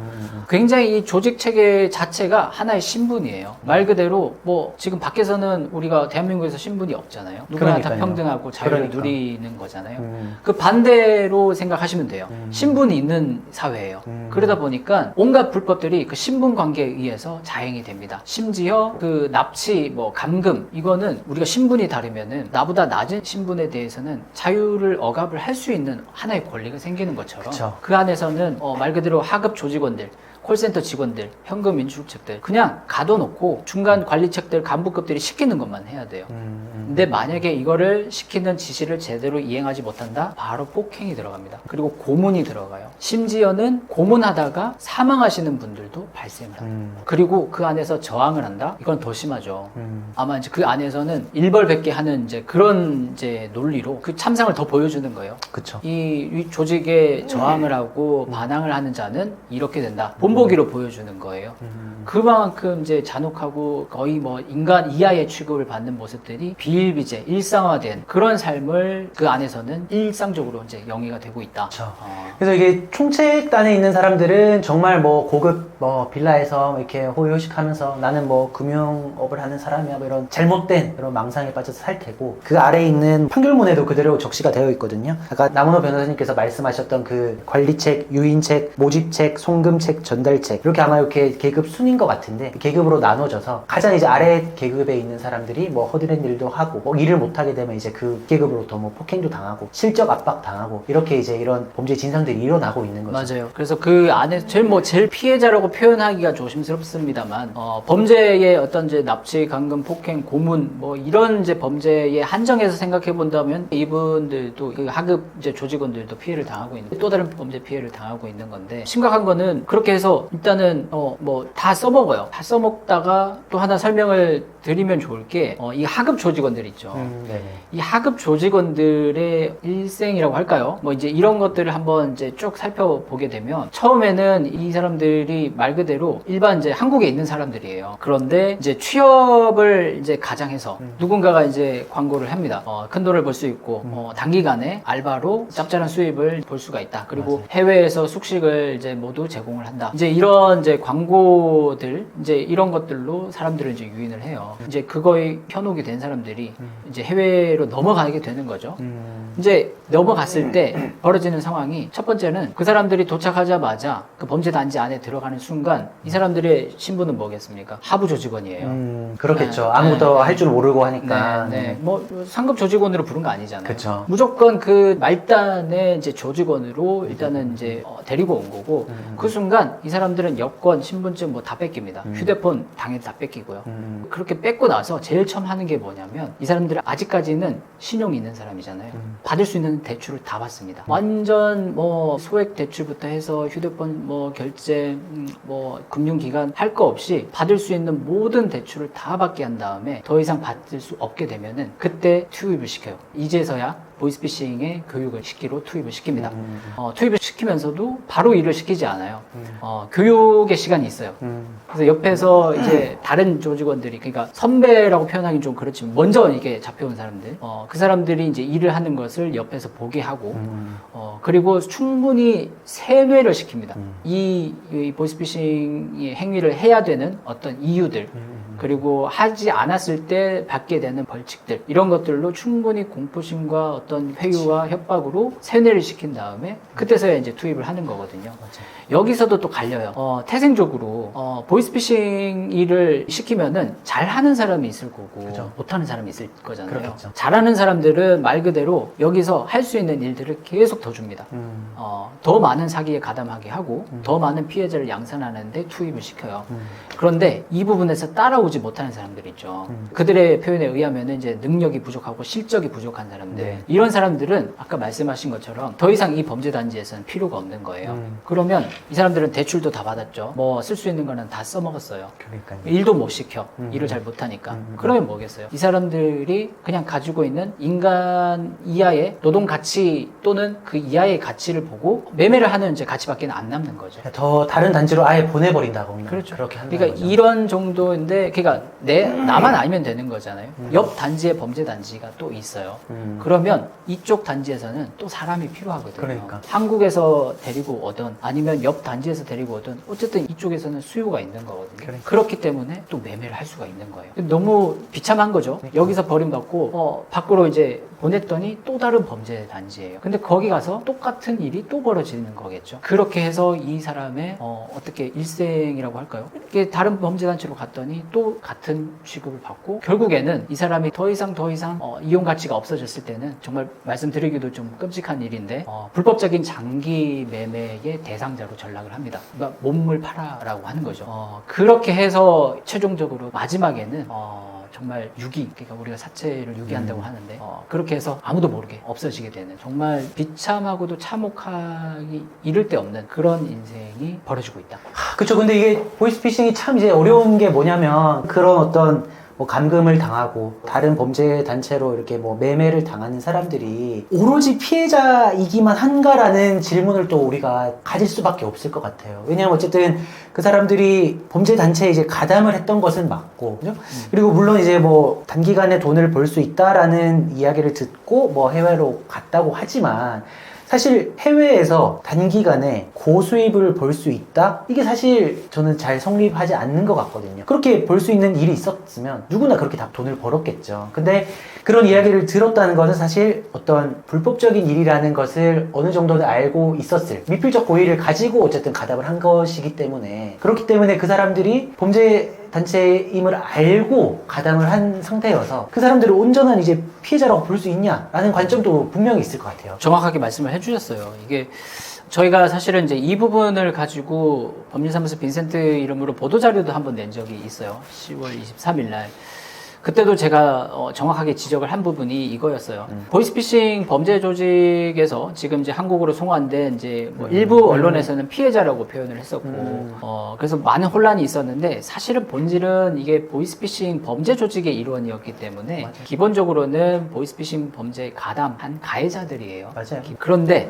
굉장히 이 조직 체계 자체가 하나의 신분이에요. 말 그대로 뭐 지금 밖에서는 우리가 대한민국에서 신분이 없잖아요. 누구나 다 평등하고 자유를 누리는 거잖아요. 그 반대로 생각하시면 돼요. 신분이 있는 사회예요. 그러다 보니까 온갖 불법들이 그 신분 관계에 의해서 자행이 됩니다. 심지어 그 납치, 뭐 감금 이거는 우리가 신분이 다르면은 나보다 낮은 신분에 대해서는 자유를 억압을 할 수 있는 하나의 권리가 생기는 것처럼 그쵸. 그 안에서는 말 그대로 하급 조직원들 콜센터 직원들, 현금 인출책들 그냥 가둬놓고 중간 관리책들, 간부급들이 시키는 것만 해야 돼요. 근데 만약에 이거를 시키는 지시를 제대로 이행하지 못한다? 바로 폭행이 들어갑니다. 그리고 고문이 들어가요. 심지어는 고문하다가 사망하시는 분들도 발생을 합니다. 그리고 그 안에서 저항을 한다? 이건 더 심하죠. 아마 이제 그 안에서는 일벌백계 하는 이제 그런 이제 논리로 그 참상을 더 보여주는 거예요. 그쵸. 이 조직에 저항을 하고 반항을 하는 자는 이렇게 된다. 보면 본보기로 보여주는 거예요. 그만큼 이제 잔혹하고 거의 뭐 인간 이하의 취급을 받는 모습들이 비일비재 일상화된 그런 삶을 그 안에서는 일상적으로 이제 영위가 되고 있다. 그렇죠. 그래서 이게 총책단에 있는 사람들은 정말 뭐 고급 뭐 빌라에서 이렇게 호의호식하면서 나는 뭐 금융업을 하는 사람이야 뭐 이런 잘못된 그런 망상에 빠져서 살 테고, 그 아래에 있는 판결문에도 그대로 적시가 되어 있거든요. 아까 남은호 변호사님께서 말씀하셨던 그 관리책, 유인책, 모집책, 송금책, 전달책, 이렇게 아마 이렇게 계급 순인 것 같은데 계급으로 나눠져서 가장 이제 아래 계급에 있는 사람들이 뭐 허드렛 일도 하고 뭐 일을 못하게 되면 이제 그 계급으로부터 뭐 폭행도 당하고 실적 압박 당하고 이렇게 이제 이런 범죄 진상들이 일어나고 있는 거죠. 맞아요. 그래서 그 안에 제일 피해자라고 표현하기가 조심스럽습니다만 범죄의 어떤 이제 납치, 강금, 폭행, 고문 뭐 이런 이제 범죄에 한정해서 생각해 본다면 이분들도 그 하급 이제 조직원들도 피해를 당하고 있는 또 다른 범죄 피해를 당하고 있는 건데, 심각한 거는 그렇게 해서 일단은 뭐 다 써먹어요. 다 써먹다가 또 하나 설명을 드리면 좋을 게 이 하급 조직원들 있죠. 네네. 이 하급 조직원들의 일생이라고 할까요? 뭐 이제 이런 것들을 한번 이제 쭉 살펴보게 되면 처음에는 이 사람들이 말 그대로 일반 이제 한국에 있는 사람들이에요. 그런데 이제 취업을 이제 가장해서 누군가가 이제 광고를 합니다. 큰 돈을 벌 수 있고 단기간에 알바로 짭짤한 수입을 볼 수가 있다. 그리고 맞아요. 해외에서 숙식을 이제 모두 제공을 한다. 이제 이런 이제 광고들 이제 이런 것들로 사람들을 이제 유인을 해요. 이제 그거에 현혹이 된 사람들이 이제 해외로 넘어가게 되는 거죠. 이제 넘어갔을 때 벌어지는 상황이, 첫 번째는 그 사람들이 도착하자마자 그 범죄 단지 안에 들어가는 순간 이 사람들의 신분은 뭐겠습니까? 하부 조직원이에요. 그렇겠죠. 네. 아무것도 네. 할 줄 모르고 하니까. 네. 뭐 상급 조직원으로 부른 거 아니잖아요. 그쵸. 무조건 그 말단의 이제 조직원으로 일단은 이제 데리고 온 거고, 그 순간 이 사람들은 여권, 신분증 뭐 다 뺏깁니다. 휴대폰 당연히 다 뺏기고요. 그렇게 뺏고 나서 제일 처음 하는 게 뭐냐면, 이 사람들은 아직까지는 신용이 있는 사람이잖아요. 받을 수 있는 대출을 다 받습니다. 완전 뭐 소액 대출부터 해서 휴대폰 뭐 결제 뭐 금융기관 할 거 없이 받을 수 있는 모든 대출을 다 받게 한 다음에 더 이상 받을 수 없게 되면은 그때 투입을 시켜요. 이제서야 보이스피싱의 교육을 시키러 투입을 시킵니다. 투입을 시키면서도 바로 일을 시키지 않아요. 교육의 시간이 있어요. 그래서 옆에서 이제 다른 조직원들이, 그러니까 선배라고 표현하기는 좀 그렇지만 먼저 이게 잡혀온 사람들, 그 사람들이 이제 일을 하는 것을 옆에서 보게 하고, 그리고 충분히 세뇌를 시킵니다. 이 보이스피싱의 행위를 해야 되는 어떤 이유들, 그리고 하지 않았을 때 받게 되는 벌칙들, 이런 것들로 충분히 공포심과 어떤 회유와 협박으로 세뇌를 시킨 다음에 그때서야 이제 투입을 하는 거거든요. 맞아요. 여기서도 또 갈려요. 태생적으로 보이스피싱 일을 시키면은 잘하는 사람이 있을 거고, 그죠. 못하는 사람이 있을 거잖아요. 그렇겠죠. 잘하는 사람들은 말 그대로 여기서 할 수 있는 일들을 계속 더 줍니다. 더 많은 사기에 가담하게 하고 더 많은 피해자를 양산하는데 투입을 시켜요. 그런데 이 부분에서 따라오지 못하는 사람들 있죠. 그들의 표현에 의하면 이제 능력이 부족하고 실적이 부족한 사람들, 네. 이런 사람들은 아까 말씀하신 것처럼 더 이상 이 범죄 단지에서는 필요가 없는 거예요. 그러면 이 사람들은 대출도 다 받았죠. 뭐 쓸 수 있는 거는 다 써먹었어요. 그러니까요. 일도 못 시켜. 일을 잘 못하니까. 그러면 뭐겠어요? 이 사람들이 그냥 가지고 있는 인간 이하의 노동 가치 또는 그 이하의 가치를 보고 매매를 하는 이제 가치밖에 안 남는 거죠. 더 다른 단지로 아예 보내버린다고. 그렇죠. 그렇게 한다는 그러니까 거죠. 이런 정도인데, 그러니까 나만 알면 되는 거잖아요. 옆 단지에 범죄 단지가 또 있어요. 그러면 이쪽 단지에서는 또 사람이 필요하거든요. 그러니까. 한국에서 데리고 오든 아니면 옆 단지에서 데리고 오든 어쨌든 이쪽에서는 수요가 있는 거거든요. 그러니까. 그렇기 때문에 또 매매를 할 수가 있는 거예요. 너무 비참한 거죠. 여기서 버림받고 밖으로 이제 보냈더니 또 다른 범죄 단지예요. 근데 거기 가서 똑같은 일이 또 벌어지는 거겠죠. 그렇게 해서 이 사람의 어떻게 일생이라고 할까요? 이렇게 다른 범죄 단체로 갔더니 또 같은 취급을 받고, 결국에는 이 사람이 더 이상 이용 가치가 없어졌을 때는 정말 말씀드리기도 좀 끔찍한 일인데 불법적인 장기 매매의 대상자로 전락을 합니다. 그러니까 몸을 팔아라고 하는 거죠. 그렇게 해서 최종적으로 마지막에는 정말 유기, 그러니까 우리가 사체를 유기한다고 하는데 그렇게 해서 아무도 모르게 없어지게 되는, 정말 비참하고도 참혹하기 이를 데 없는 그런 인생이 벌어지고 있다. 그쵸. 근데 이게 보이스피싱이 참 이제 어려운 게 뭐냐면, 그런 어떤 뭐 감금을 당하고 다른 범죄 단체로 이렇게 뭐 매매를 당하는 사람들이 오로지 피해자이기만 한가라는 질문을 또 우리가 가질 수밖에 없을 것 같아요. 왜냐하면 어쨌든 그 사람들이 범죄 단체에 이제 가담을 했던 것은 맞고, 그죠? 그리고 물론 이제 뭐 단기간에 돈을 벌 수 있다라는 이야기를 듣고 뭐 해외로 갔다고 하지만 사실 해외에서 단기간에 고수입을 벌 수 있다? 이게 사실 저는 잘 성립하지 않는 것 같거든요. 그렇게 벌 수 있는 일이 있었으면 누구나 그렇게 다 돈을 벌었겠죠. 근데 그런 이야기를 들었다는 것은 사실 어떤 불법적인 일이라는 것을 어느 정도는 알고 있었을, 미필적 고의를 가지고 어쨌든 가담을 한 것이기 때문에, 그렇기 때문에 그 사람들이 범죄 단체임을 알고 가담을 한 상태여서 그 사람들을 온전한 이제 피해자라고 볼 수 있냐라는 관점도 분명히 있을 것 같아요. 정확하게 말씀을 해주셨어요. 이게 저희가 사실은 이제 이 부분을 가지고 법률사무소 빈센트 이름으로 보도자료도 한번 낸 적이 있어요. 10월 23일 날. 그때도 제가 정확하게 지적을 한 부분이 이거였어요. 보이스피싱 범죄 조직에서 지금 이제 한국으로 송환된 이제 뭐 일부 언론에서는 피해자라고 표현을 했었고, 그래서 많은 혼란이 있었는데 사실은 본질은 이게 보이스피싱 범죄 조직의 일원이었기 때문에 맞아요. 기본적으로는 보이스피싱 범죄에 가담한 가해자들이에요. 맞아요. 그런데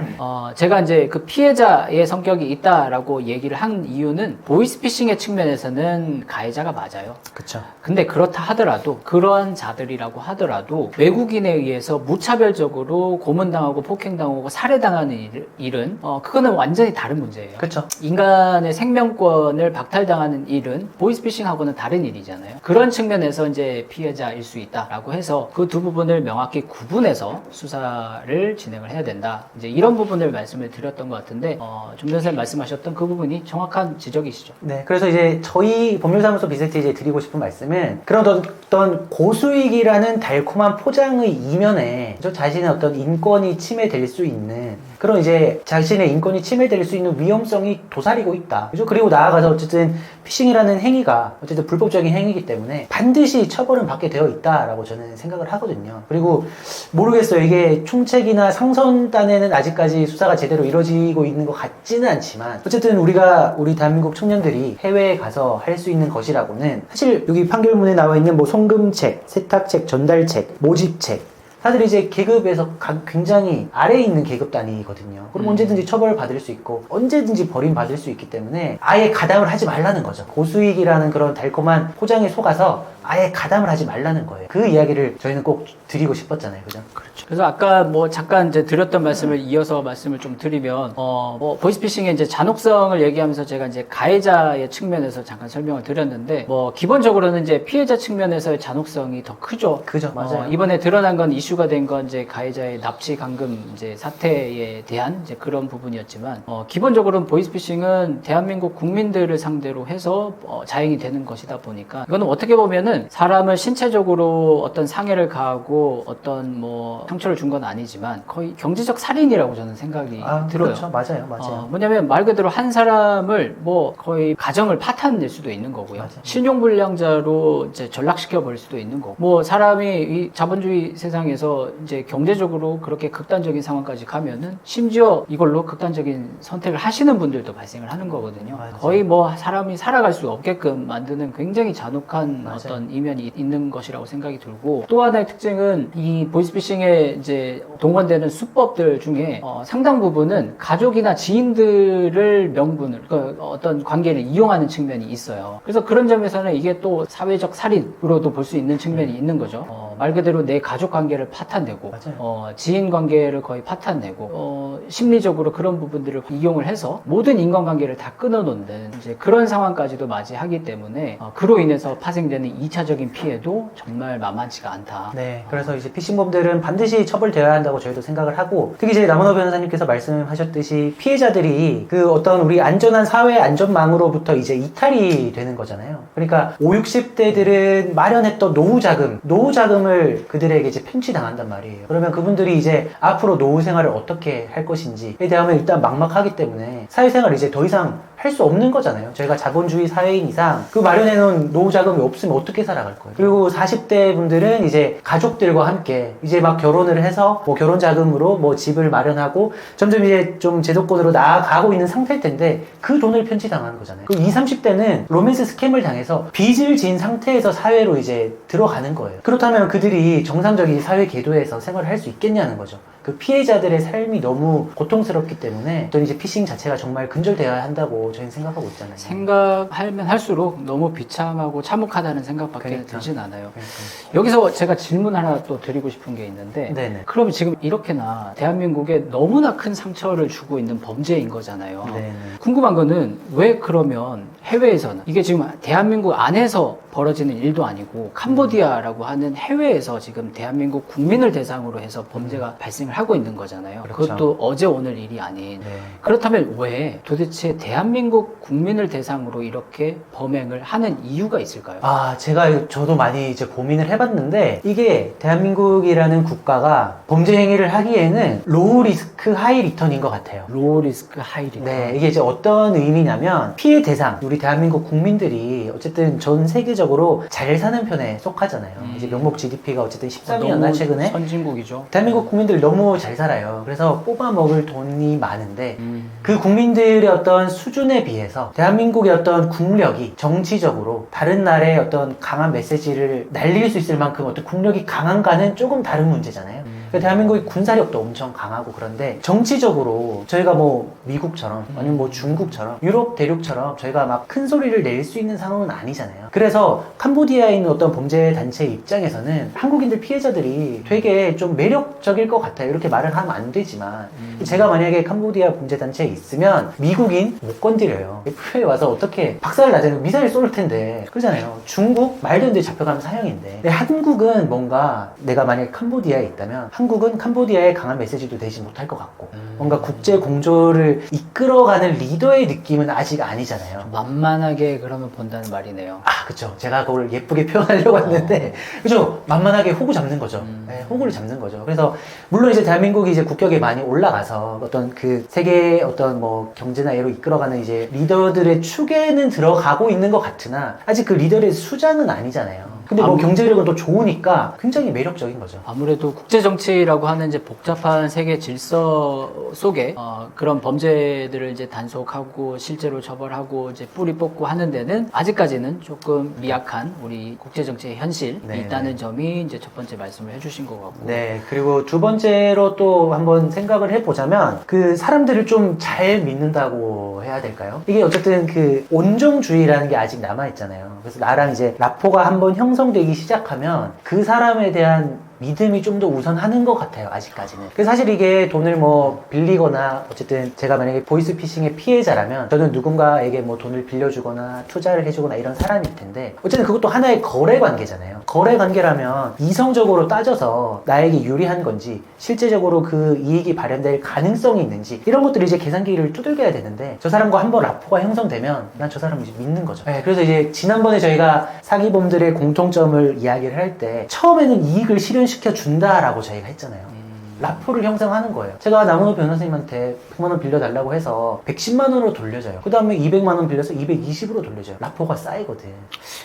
제가 이제 그 피해자의 성격이 있다라고 얘기를 한 이유는 보이스피싱의 측면에서는 가해자가 맞아요. 그쵸. 근데 그렇다 하더라도 그러한 자들이라고 하더라도 외국인에 의해서 무차별적으로 고문당하고 폭행당하고 살해당하는 일은 그거는 완전히 다른 문제예요. 그쵸. 인간의 생명권을 박탈당하는 일은 보이스피싱하고는 다른 일이잖아요. 그런 측면에서 이제 피해자일 수 있다라고 해서 그 두 부분을 명확히 구분해서 수사를 진행을 해야 된다. 이제 이런 부분을 말씀을 드렸던 것 같은데 좀 전에 말씀하셨던 그 부분이 정확한 지적이시죠. 네, 그래서 이제 저희 법률사무소 빈센트 이제 드리고 싶은 말씀은 그런 어떤 고수익이라는 달콤한 포장의 이면에 저 자신의 어떤 인권이 침해될 수 있는 그런 이제 자신의 인권이 침해될 수 있는 위험성이 도사리고 있다. 그죠? 그리고 나아가서 어쨌든 피싱이라는 행위가 어쨌든 불법적인 행위이기 때문에 반드시 처벌은 받게 되어 있다라고 저는 생각을 하거든요. 그리고 모르겠어요. 이게 총책이나 상선단에는 아직까지 수사가 제대로 이루어지고 있는 것 같지는 않지만 어쨌든 우리 대한민국 청년들이 해외에 가서 할 수 있는 것이라고는 사실 여기 판결문에 나와 있는 뭐 송금책, 세탁책, 전달책, 모집책 다들 이제 계급에서 굉장히 아래에 있는 계급 단위거든요. 그럼 언제든지 처벌을 받을 수 있고 언제든지 버림받을 수 있기 때문에 아예 가담을 하지 말라는 거죠. 고수익이라는 그런 달콤한 포장에 속아서 아예 가담을 하지 말라는 거예요. 그 이야기를 저희는 꼭 드리고 싶었잖아요. 그죠? 그렇죠. 그래서 아까 뭐 잠깐 이제 드렸던 말씀을 이어서 말씀을 좀 드리면, 뭐 보이스피싱의 이제 잔혹성을 얘기하면서 제가 이제 가해자의 측면에서 잠깐 설명을 드렸는데, 뭐 기본적으로는 이제 피해자 측면에서의 잔혹성이 더 크죠. 그죠. 맞아요. 이번에 드러난 건 이슈가 된 건 이제 가해자의 납치 감금 이제 사태에 대한 이제 그런 부분이었지만, 기본적으로는 보이스피싱은 대한민국 국민들을 상대로 해서 자행이 되는 것이다 보니까 이거는 어떻게 보면은 사람을 신체적으로 어떤 상해를 가하고 어떤 뭐 상처를 준 건 아니지만 거의 경제적 살인이라고 저는 생각이 들어요. 그렇죠. 맞아요. 뭐냐면 말 그대로 한 사람을 뭐 거의 가정을 파탄낼 수도 있는 거고요. 맞아요. 신용불량자로 이제 전락시켜 버릴 수도 있는 거고. 뭐 사람이 이 자본주의 세상에서 이제 경제적으로 그렇게 극단적인 상황까지 가면은 심지어 이걸로 극단적인 선택을 하시는 분들도 발생을 하는 거거든요. 맞아요. 거의 뭐 사람이 살아갈 수 없게끔 만드는 굉장히 잔혹한 맞아요. 어떤 이면이 있는 것이라고 생각이 들고, 또 하나의 특징은 이 보이스피싱에 이제 동원되는 수법들 중에 상당 부분은 가족이나 지인들을 명분을, 그러니까 어떤 관계를 이용하는 측면이 있어요. 그래서 그런 점에서는 이게 또 사회적 살인으로도 볼 수 있는 측면이 있는 거죠. 말 그대로 내 가족 관계를 파탄내고, 맞아요. 지인 관계를 거의 파탄내고, 심리적으로 그런 부분들을 이용을 해서 모든 인간관계를 다 끊어놓는 이제 그런 상황까지도 맞이하기 때문에 그로 인해서 파생되는 2차적인 피해도 정말 만만치가 않다. 네, 그래서 이제 피싱범들은 반드시 처벌되어야 한다고 저희도 생각을 하고, 특히 이제 남원호 변호사님께서 말씀하셨듯이 피해자들이 그 어떤 우리 안전한 사회 안전망으로부터 이제 이탈이 되는 거잖아요. 그러니까 5, 60대들은 마련했던 노후자금을 그들에게 이제 편취당한단 말이에요. 그러면 그분들이 이제 앞으로 노후 생활을 어떻게 할 것인지에 대하면 일단 막막하기 때문에 사회생활을 이제 더 이상 할 할 수 없는 거잖아요. 저희가 자본주의 사회인 이상 그 마련해놓은 노후 자금이 없으면 어떻게 살아갈 거예요. 그리고 40대 분들은 이제 가족들과 함께 이제 막 결혼을 해서 뭐 결혼 자금으로 뭐 집을 마련하고 점점 이제 좀 제도권으로 나아가고 있는 상태일 텐데 그 돈을 편취당하는 거잖아요. 그 20, 30대는 로맨스 스캠을 당해서 빚을 진 상태에서 사회로 이제 들어가는 거예요. 그렇다면 그들이 정상적인 사회 궤도에서 생활을 할 수 있겠냐는 거죠. 그 피해자들의 삶이 너무 고통스럽기 때문에 어떤 이제 피싱 자체가 정말 근절되어야 한다고 저희는 생각하고 있잖아요. 생각하면 할수록 너무 비참하고 참혹하다는 생각밖에 그러니까. 들진 않아요. 그러니까. 여기서 제가 질문 하나 또 드리고 싶은 게 있는데 네네. 그럼 지금 이렇게나 대한민국에 너무나 큰 상처를 주고 있는 범죄인 거잖아요. 네네. 궁금한 거는 왜 그러면 해외에서는 이게 지금 대한민국 안에서 벌어지는 일도 아니고 캄보디아라고 하는 해외에서 지금 대한민국 국민을 대상으로 해서 범죄가 발생을 하고 있는 거잖아요. 그렇죠. 그것도 어제 오늘 일이 아닌. 네. 그렇다면 왜 도대체 대한민국 국민을 대상으로 이렇게 범행을 하는 이유가 있을까요? 저도 많이 이제 고민을 해봤는데, 이게 대한민국이라는 국가가 범죄 행위를 하기에는 로우 리스크 하이 리턴인 것 같아요. 로우 리스크 하이 리턴. 네, 이게 이제 어떤 의미냐면, 피해 대상, 우리 대한민국 국민들이 어쨌든 전 세계적으로 잘 사는 편에 속하잖아요. 이제 명목 GDP가 어쨌든 13위였나 너무 최근에? 선진국이죠. 대한민국 국민들 너무 잘 살아요. 그래서 뽑아 먹을 돈이 많은데, 그 국민들의 어떤 수준에 비해서 대한민국의 어떤 국력이 정치적으로 다른 나라의 어떤 강한 메시지를 날릴 수 있을 만큼 어떤 국력이 강한가는 조금 다른 문제잖아요. 그러니까 대한민국의 군사력도 엄청 강하고, 그런데 정치적으로 저희가 뭐 미국처럼 아니면 뭐 중국처럼 유럽 대륙처럼 저희가 막 큰 소리를 낼 수 있는 상황은 아니잖아요. 그래서 캄보디아에 있는 어떤 범죄 단체 입장에서는 한국인들 피해자들이 되게 좀 매력적일 것 같아요. 이렇게 말을 하면 안 되지만, 제가 만약에 캄보디아 범죄 단체에 있으면 미국인 못 건드려요. FA에 와서 어떻게 박살을 나잖아요. 미사일 쏠 텐데. 그러잖아요. 중국 말도 안 되게 잡혀가는 사형인데. 근데 한국은 뭔가 내가 만약에 캄보디아에 있다면 한국은 캄보디아의 강한 메시지도 내지 못할 것 같고, 뭔가 국제 공조를 이끌어가는 리더의 느낌은 아직 아니잖아요. 만만하게 그러면 본다는 말이네요. 그쵸. 제가 그걸 예쁘게 표현하려고 했는데, 그죠? 만만하게 호구 잡는 거죠. 네, 호구를 잡는 거죠. 그래서, 물론 이제 대한민국이 이제 국격에 많이 올라가서 어떤 그 세계의 어떤 뭐 경제나 예로 이끌어가는 이제 리더들의 축에는 들어가고 있는 것 같으나, 아직 그 리더의 수장은 아니잖아요. 근데 뭐 경제력은 또 좋으니까 굉장히 매력적인 거죠. 아무래도 국제 정치라고 하는 이제 복잡한 세계 질서 속에 그런 범죄들을 이제 단속하고 실제로 처벌하고 이제 뿌리 뽑고 하는 데는 아직까지는 조금 미약한 우리 국제 정치의 현실이 네, 있다는 네. 점이 이제 첫 번째 말씀을 해주신 것 같고. 네, 그리고 두 번째로 또 한번 생각을 해보자면, 그 사람들을 좀 잘 믿는다고 해야 될까요? 이게 어쨌든 그 온종주의라는 게 아직 남아있잖아요. 그래서 나랑 이제 라포가 한번 형성되기 시작하면 그 사람에 대한 믿음이 좀 더 우선하는 것 같아요, 아직까지는. 그래서 사실 이게 돈을 뭐 빌리거나, 어쨌든 제가 만약에 보이스피싱의 피해자라면 저는 누군가에게 뭐 돈을 빌려주거나 투자를 해주거나 이런 사람일 텐데, 어쨌든 그것도 하나의 거래 관계잖아요. 거래 관계라면 이성적으로 따져서 나에게 유리한 건지, 실제적으로 그 이익이 발현될 가능성이 있는지, 이런 것들을 이제 계산기를 두들겨야 되는데, 저 사람과 한번 라포가 형성되면 난 저 사람을 이제 믿는 거죠. 네, 그래서 이제 지난번에 저희가 사기범들의 공통점을 이야기를 할 때, 처음에는 이익을 실현시켜 준다라고 저희가 했잖아요. 라포를 형성하는 거예요. 제가 남은호 변호사님한테 100만 원 빌려달라고 해서 110만 원으로 돌려줘요. 그 다음에 200만 원 빌려서 220으로 돌려줘요. 라포가 쌓이거든.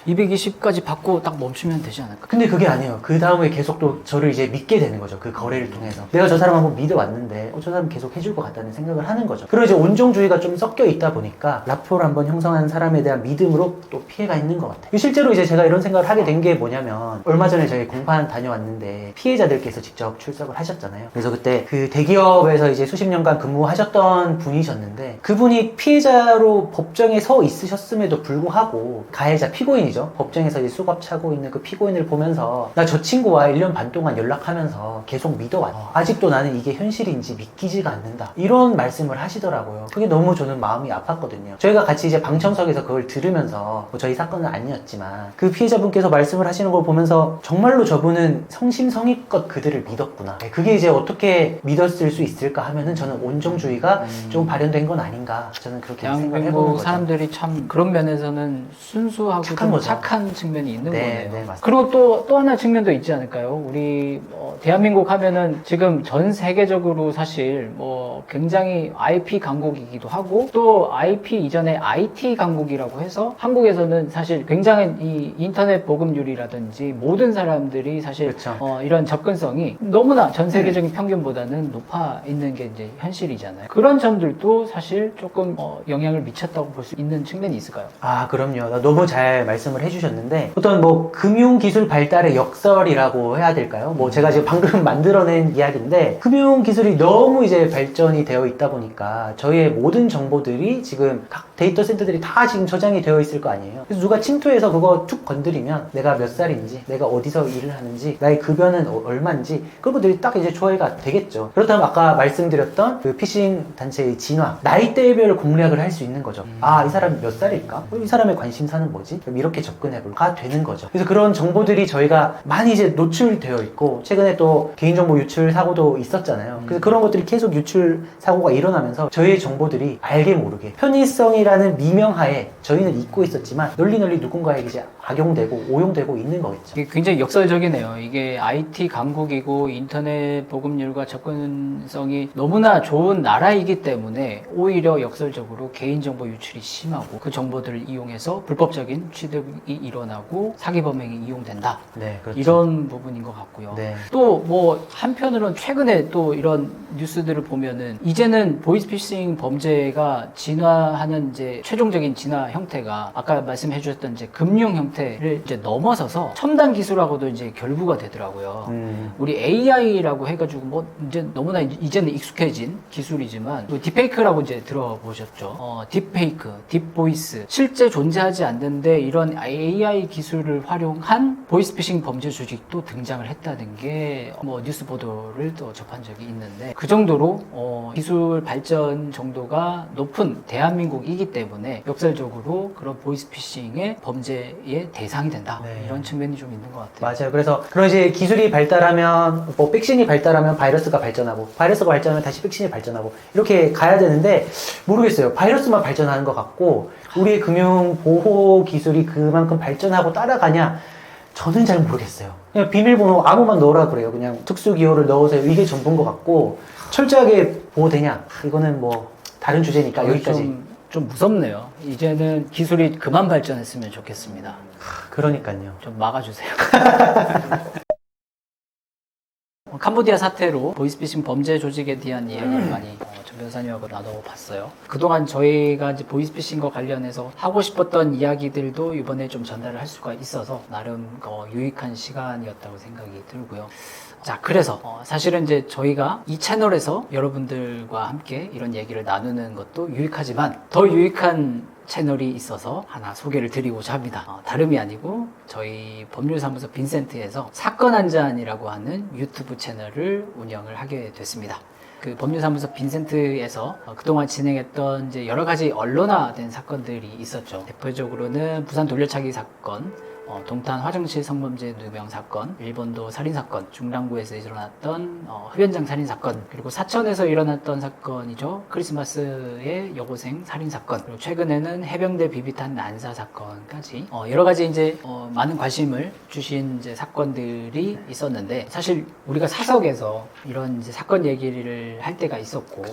220까지 받고 딱 멈추면 되지 않을까? 근데 그게 아니에요. 그 다음에 계속 또 저를 이제 믿게 되는 거죠. 그 거래를 통해서. 내가 저 사람 한번 믿어왔는데, 저 사람 계속 해줄 것 같다는 생각을 하는 거죠. 그리고 이제 온종주의가 좀 섞여 있다 보니까 라포를 한번 형성한 사람에 대한 믿음으로 또 피해가 있는 것 같아요. 실제로 이제 제가 이런 생각을 하게 된 게 뭐냐면, 얼마 전에 저희 공판 다녀왔는데 피해자들께서 직접 출석을 하셨잖아요. 그래서 그때 그 대기업에서 이제 수십 년간 근무하셨던 분이셨는데, 그분이 피해자로 법정에 서 있으셨음에도 불구하고, 가해자 피고인이죠. 법정에서 이제 수갑 차고 있는 그 피고인을 보면서 나 저 친구와 1년 반 동안 연락하면서 계속 믿어왔어. 아직도 나는 이게 현실인지 믿기지가 않는다. 이런 말씀을 하시더라고요. 그게 너무 저는 마음이 아팠거든요. 저희가 같이 이제 방청석에서 그걸 들으면서, 뭐 저희 사건은 아니었지만 그 피해자분께서 말씀을 하시는 걸 보면서 정말로 저분은 성심성의껏 그들을 믿었구나. 그게 이제 어떻게 믿었을 수 있을까 하면은 저는 온정주의가 좀 발현된 건 아닌가 저는 그렇게 생각을 해보는 대한민국 거죠. 사람들이 참 그런 면에서는 순수하고 착한 좀 거죠. 착한 측면이 있는 네, 거네요. 네, 맞습니다. 그리고 또 하나 측면도 있지 않을까요? 우리 대한민국 하면은 지금 전 세계적으로 사실 굉장히 IP 강국이기도 하고 또 IP 이전에 IT 강국이라고 해서 한국에서는 사실 굉장히 이 인터넷 보급률이라든지 모든 사람들이 사실 그렇죠. 이런 접근성이 너무나 전 세계적인 평균보다는 높아 있는 게 이제 현실이잖아요. 그런 점들도 사실 조금 영향을 미쳤다고 볼 수 있는 측면이 있을까요? 아, 그럼요. 너무 잘 말씀을 해주셨는데, 어떤 금융기술 발달의 역설이라고 해야 될까요? 제가 지금 방금 만들어낸 이야기인데, 금융기술이 너무 이제 발전이 되어 있다 보니까, 저희의 모든 정보들이 지금 각 데이터 센터들이 다 지금 저장이 되어 있을 거 아니에요. 그래서 누가 침투해서 그거 툭 건드리면, 내가 몇 살인지, 내가 어디서 일을 하는지, 나의 급여는 얼마인지, 그런 것들이 딱 이제 조회가 되겠죠. 그렇다면 아까 말씀드렸던 그 피싱 단체의 진화, 나이대별 공략을 할 수 있는 거죠. 아, 이 사람이 몇 살일까? 이 사람의 관심사는 뭐지? 그럼 이렇게 접근해볼까? 되는 거죠. 그래서 그런 정보들이 저희가 많이 이제 노출되어 있고, 최근에 또 개인정보 유출 사고도 있었잖아요. 그래서 그런 것들이 계속 유출 사고가 일어나면서 저희의 정보들이 알게 모르게 편의성이라는 미명하에 저희는 잊고 있었지만 널리 누군가에게 이제 악용되고 오용되고 있는 거겠죠. 이게 굉장히 역설적이네요. 이게 IT 강국이고 인터넷 보급률과 접근성이 너무나 좋은 나라이기 때문에 오히려 역설적으로 개인정보 유출이 심하고 그 정보들을 이용해서 불법적인 취득이 일어나고 사기 범행이 이용된다. 네, 그렇죠. 이런 부분인 것 같고요. 네. 또 한편으로는 최근에 또 이런 뉴스들을 보면은 이제는 보이스피싱 범죄가 진화하는 이제 최종적인 진화 형태가 아까 말씀해 주셨던 이제 금융 형태를 이제 넘어서서 첨단 기술하고도 이제 결부가 되더라고요. 우리 AI라고 해가지고 이제 너무나 이제는 익숙해진 기술이지만 딥페이크라고 이제 들어보셨죠. 딥페이크, 딥보이스 실제 존재하지 않는데 이런 AI 기술을 활용한 보이스피싱 범죄 조직도 등장을 했다는 게 뉴스 보도를 또 접한 적이 있는데 그 정도로 기술 발전 정도가 높은 대한민국이기 때문에 역설적으로 그런 보이스피싱의 범죄의 대상이 된다. 네. 이런 측면이 좀 있는 것 같아요. 맞아요. 그래서 그런 이제 기술이 발달하면 백신이 발달하면 바이러스가 발전하고 바이러스가 발전하면 다시 백신이 발전하고 이렇게 가야 되는데 모르겠어요. 바이러스만 발전하는 것 같고 우리의 금융 보호 기술이 그만큼 발전하고 따라가냐? 저는 잘 모르겠어요. 그냥 비밀번호 아무만 넣으라 그래요. 그냥 특수기호를 넣으세요. 이게 전부인 것 같고 철저하게 보호되냐? 이거는 다른 주제니까 여기까지. 좀 무섭네요. 이제는 기술이 그만 발전했으면 좋겠습니다. 그러니까요. 좀 막아주세요. 캄보디아 사태로 보이스피싱 범죄 조직에 대한 이야기를 많이 전 변호사님하고 나눠봤어요. 그동안 저희가 이제 보이스피싱과 관련해서 하고 싶었던 이야기들도 이번에 좀 전달을 할 수가 있어서 나름 유익한 시간이었다고 생각이 들고요. 자, 그래서 사실은 이제 저희가 이 채널에서 여러분들과 함께 이런 얘기를 나누는 것도 유익하지만 더 유익한 채널이 있어서 하나 소개를 드리고자 합니다. 다름이 아니고 저희 법률사무소 빈센트에서 사건 한 잔이라고 하는 유튜브 채널을 운영을 하게 됐습니다. 그 법률사무소 빈센트에서 그동안 진행했던 이제 여러 가지 언론화된 사건들이 있었죠. 대표적으로는 부산 돌려차기 사건, 동탄 화장실 성범죄 누명 사건, 일본도 살인 사건, 중랑구에서 일어났던 흡연장 살인 사건, 그리고 사천에서 일어났던 사건이죠. 크리스마스의 여고생 살인 사건, 그리고 최근에는 해병대 비비탄 난사 사건까지 여러 가지 이제 많은 관심을 주신 이제 사건들이 있었는데 사실 우리가 사석에서 이런 이제 사건 얘기를 할 때가 있었고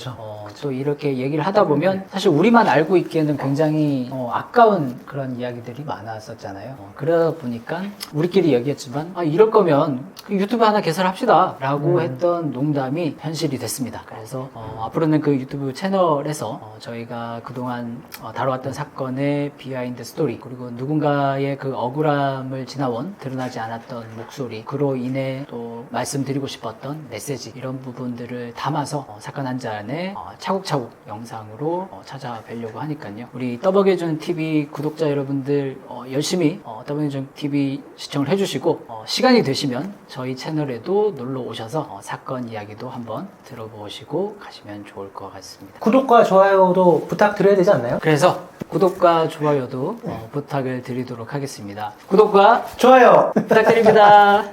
또 이렇게 얘기를 하다 보면 사실 우리만 알고 있기에는 굉장히 아까운 그런 이야기들이 많았었잖아요. 그러다 보니까 우리끼리 얘기했지만 이럴 거면 유튜브 하나 개설합시다 라고 했던 농담이 현실이 됐습니다. 그래서 앞으로는 그 유튜브 채널에서 저희가 그동안 다뤄왔던 사건의 비하인드 스토리 그리고 누군가의 그 억울함을 지나온 드러나지 않았던 목소리 그로 인해 또 말씀드리고 싶었던 메시지 이런 부분들을 담아서 사건 한 잔에 차곡차곡 영상으로 찾아뵈려고 하니까요. 우리 떠먹여준 TV 구독자 여러분들 열심히 떠먹여준 TV 시청을 해주시고 시간이 되시면 저희 채널에도 놀러 오셔서 사건 이야기도 한번 들어보시고 가시면 좋을 것 같습니다. 구독과 좋아요도 부탁드려야 되지 않나요? 그래서 구독과 좋아요도 부탁을 드리도록 하겠습니다. 구독과 좋아요! 부탁드립니다.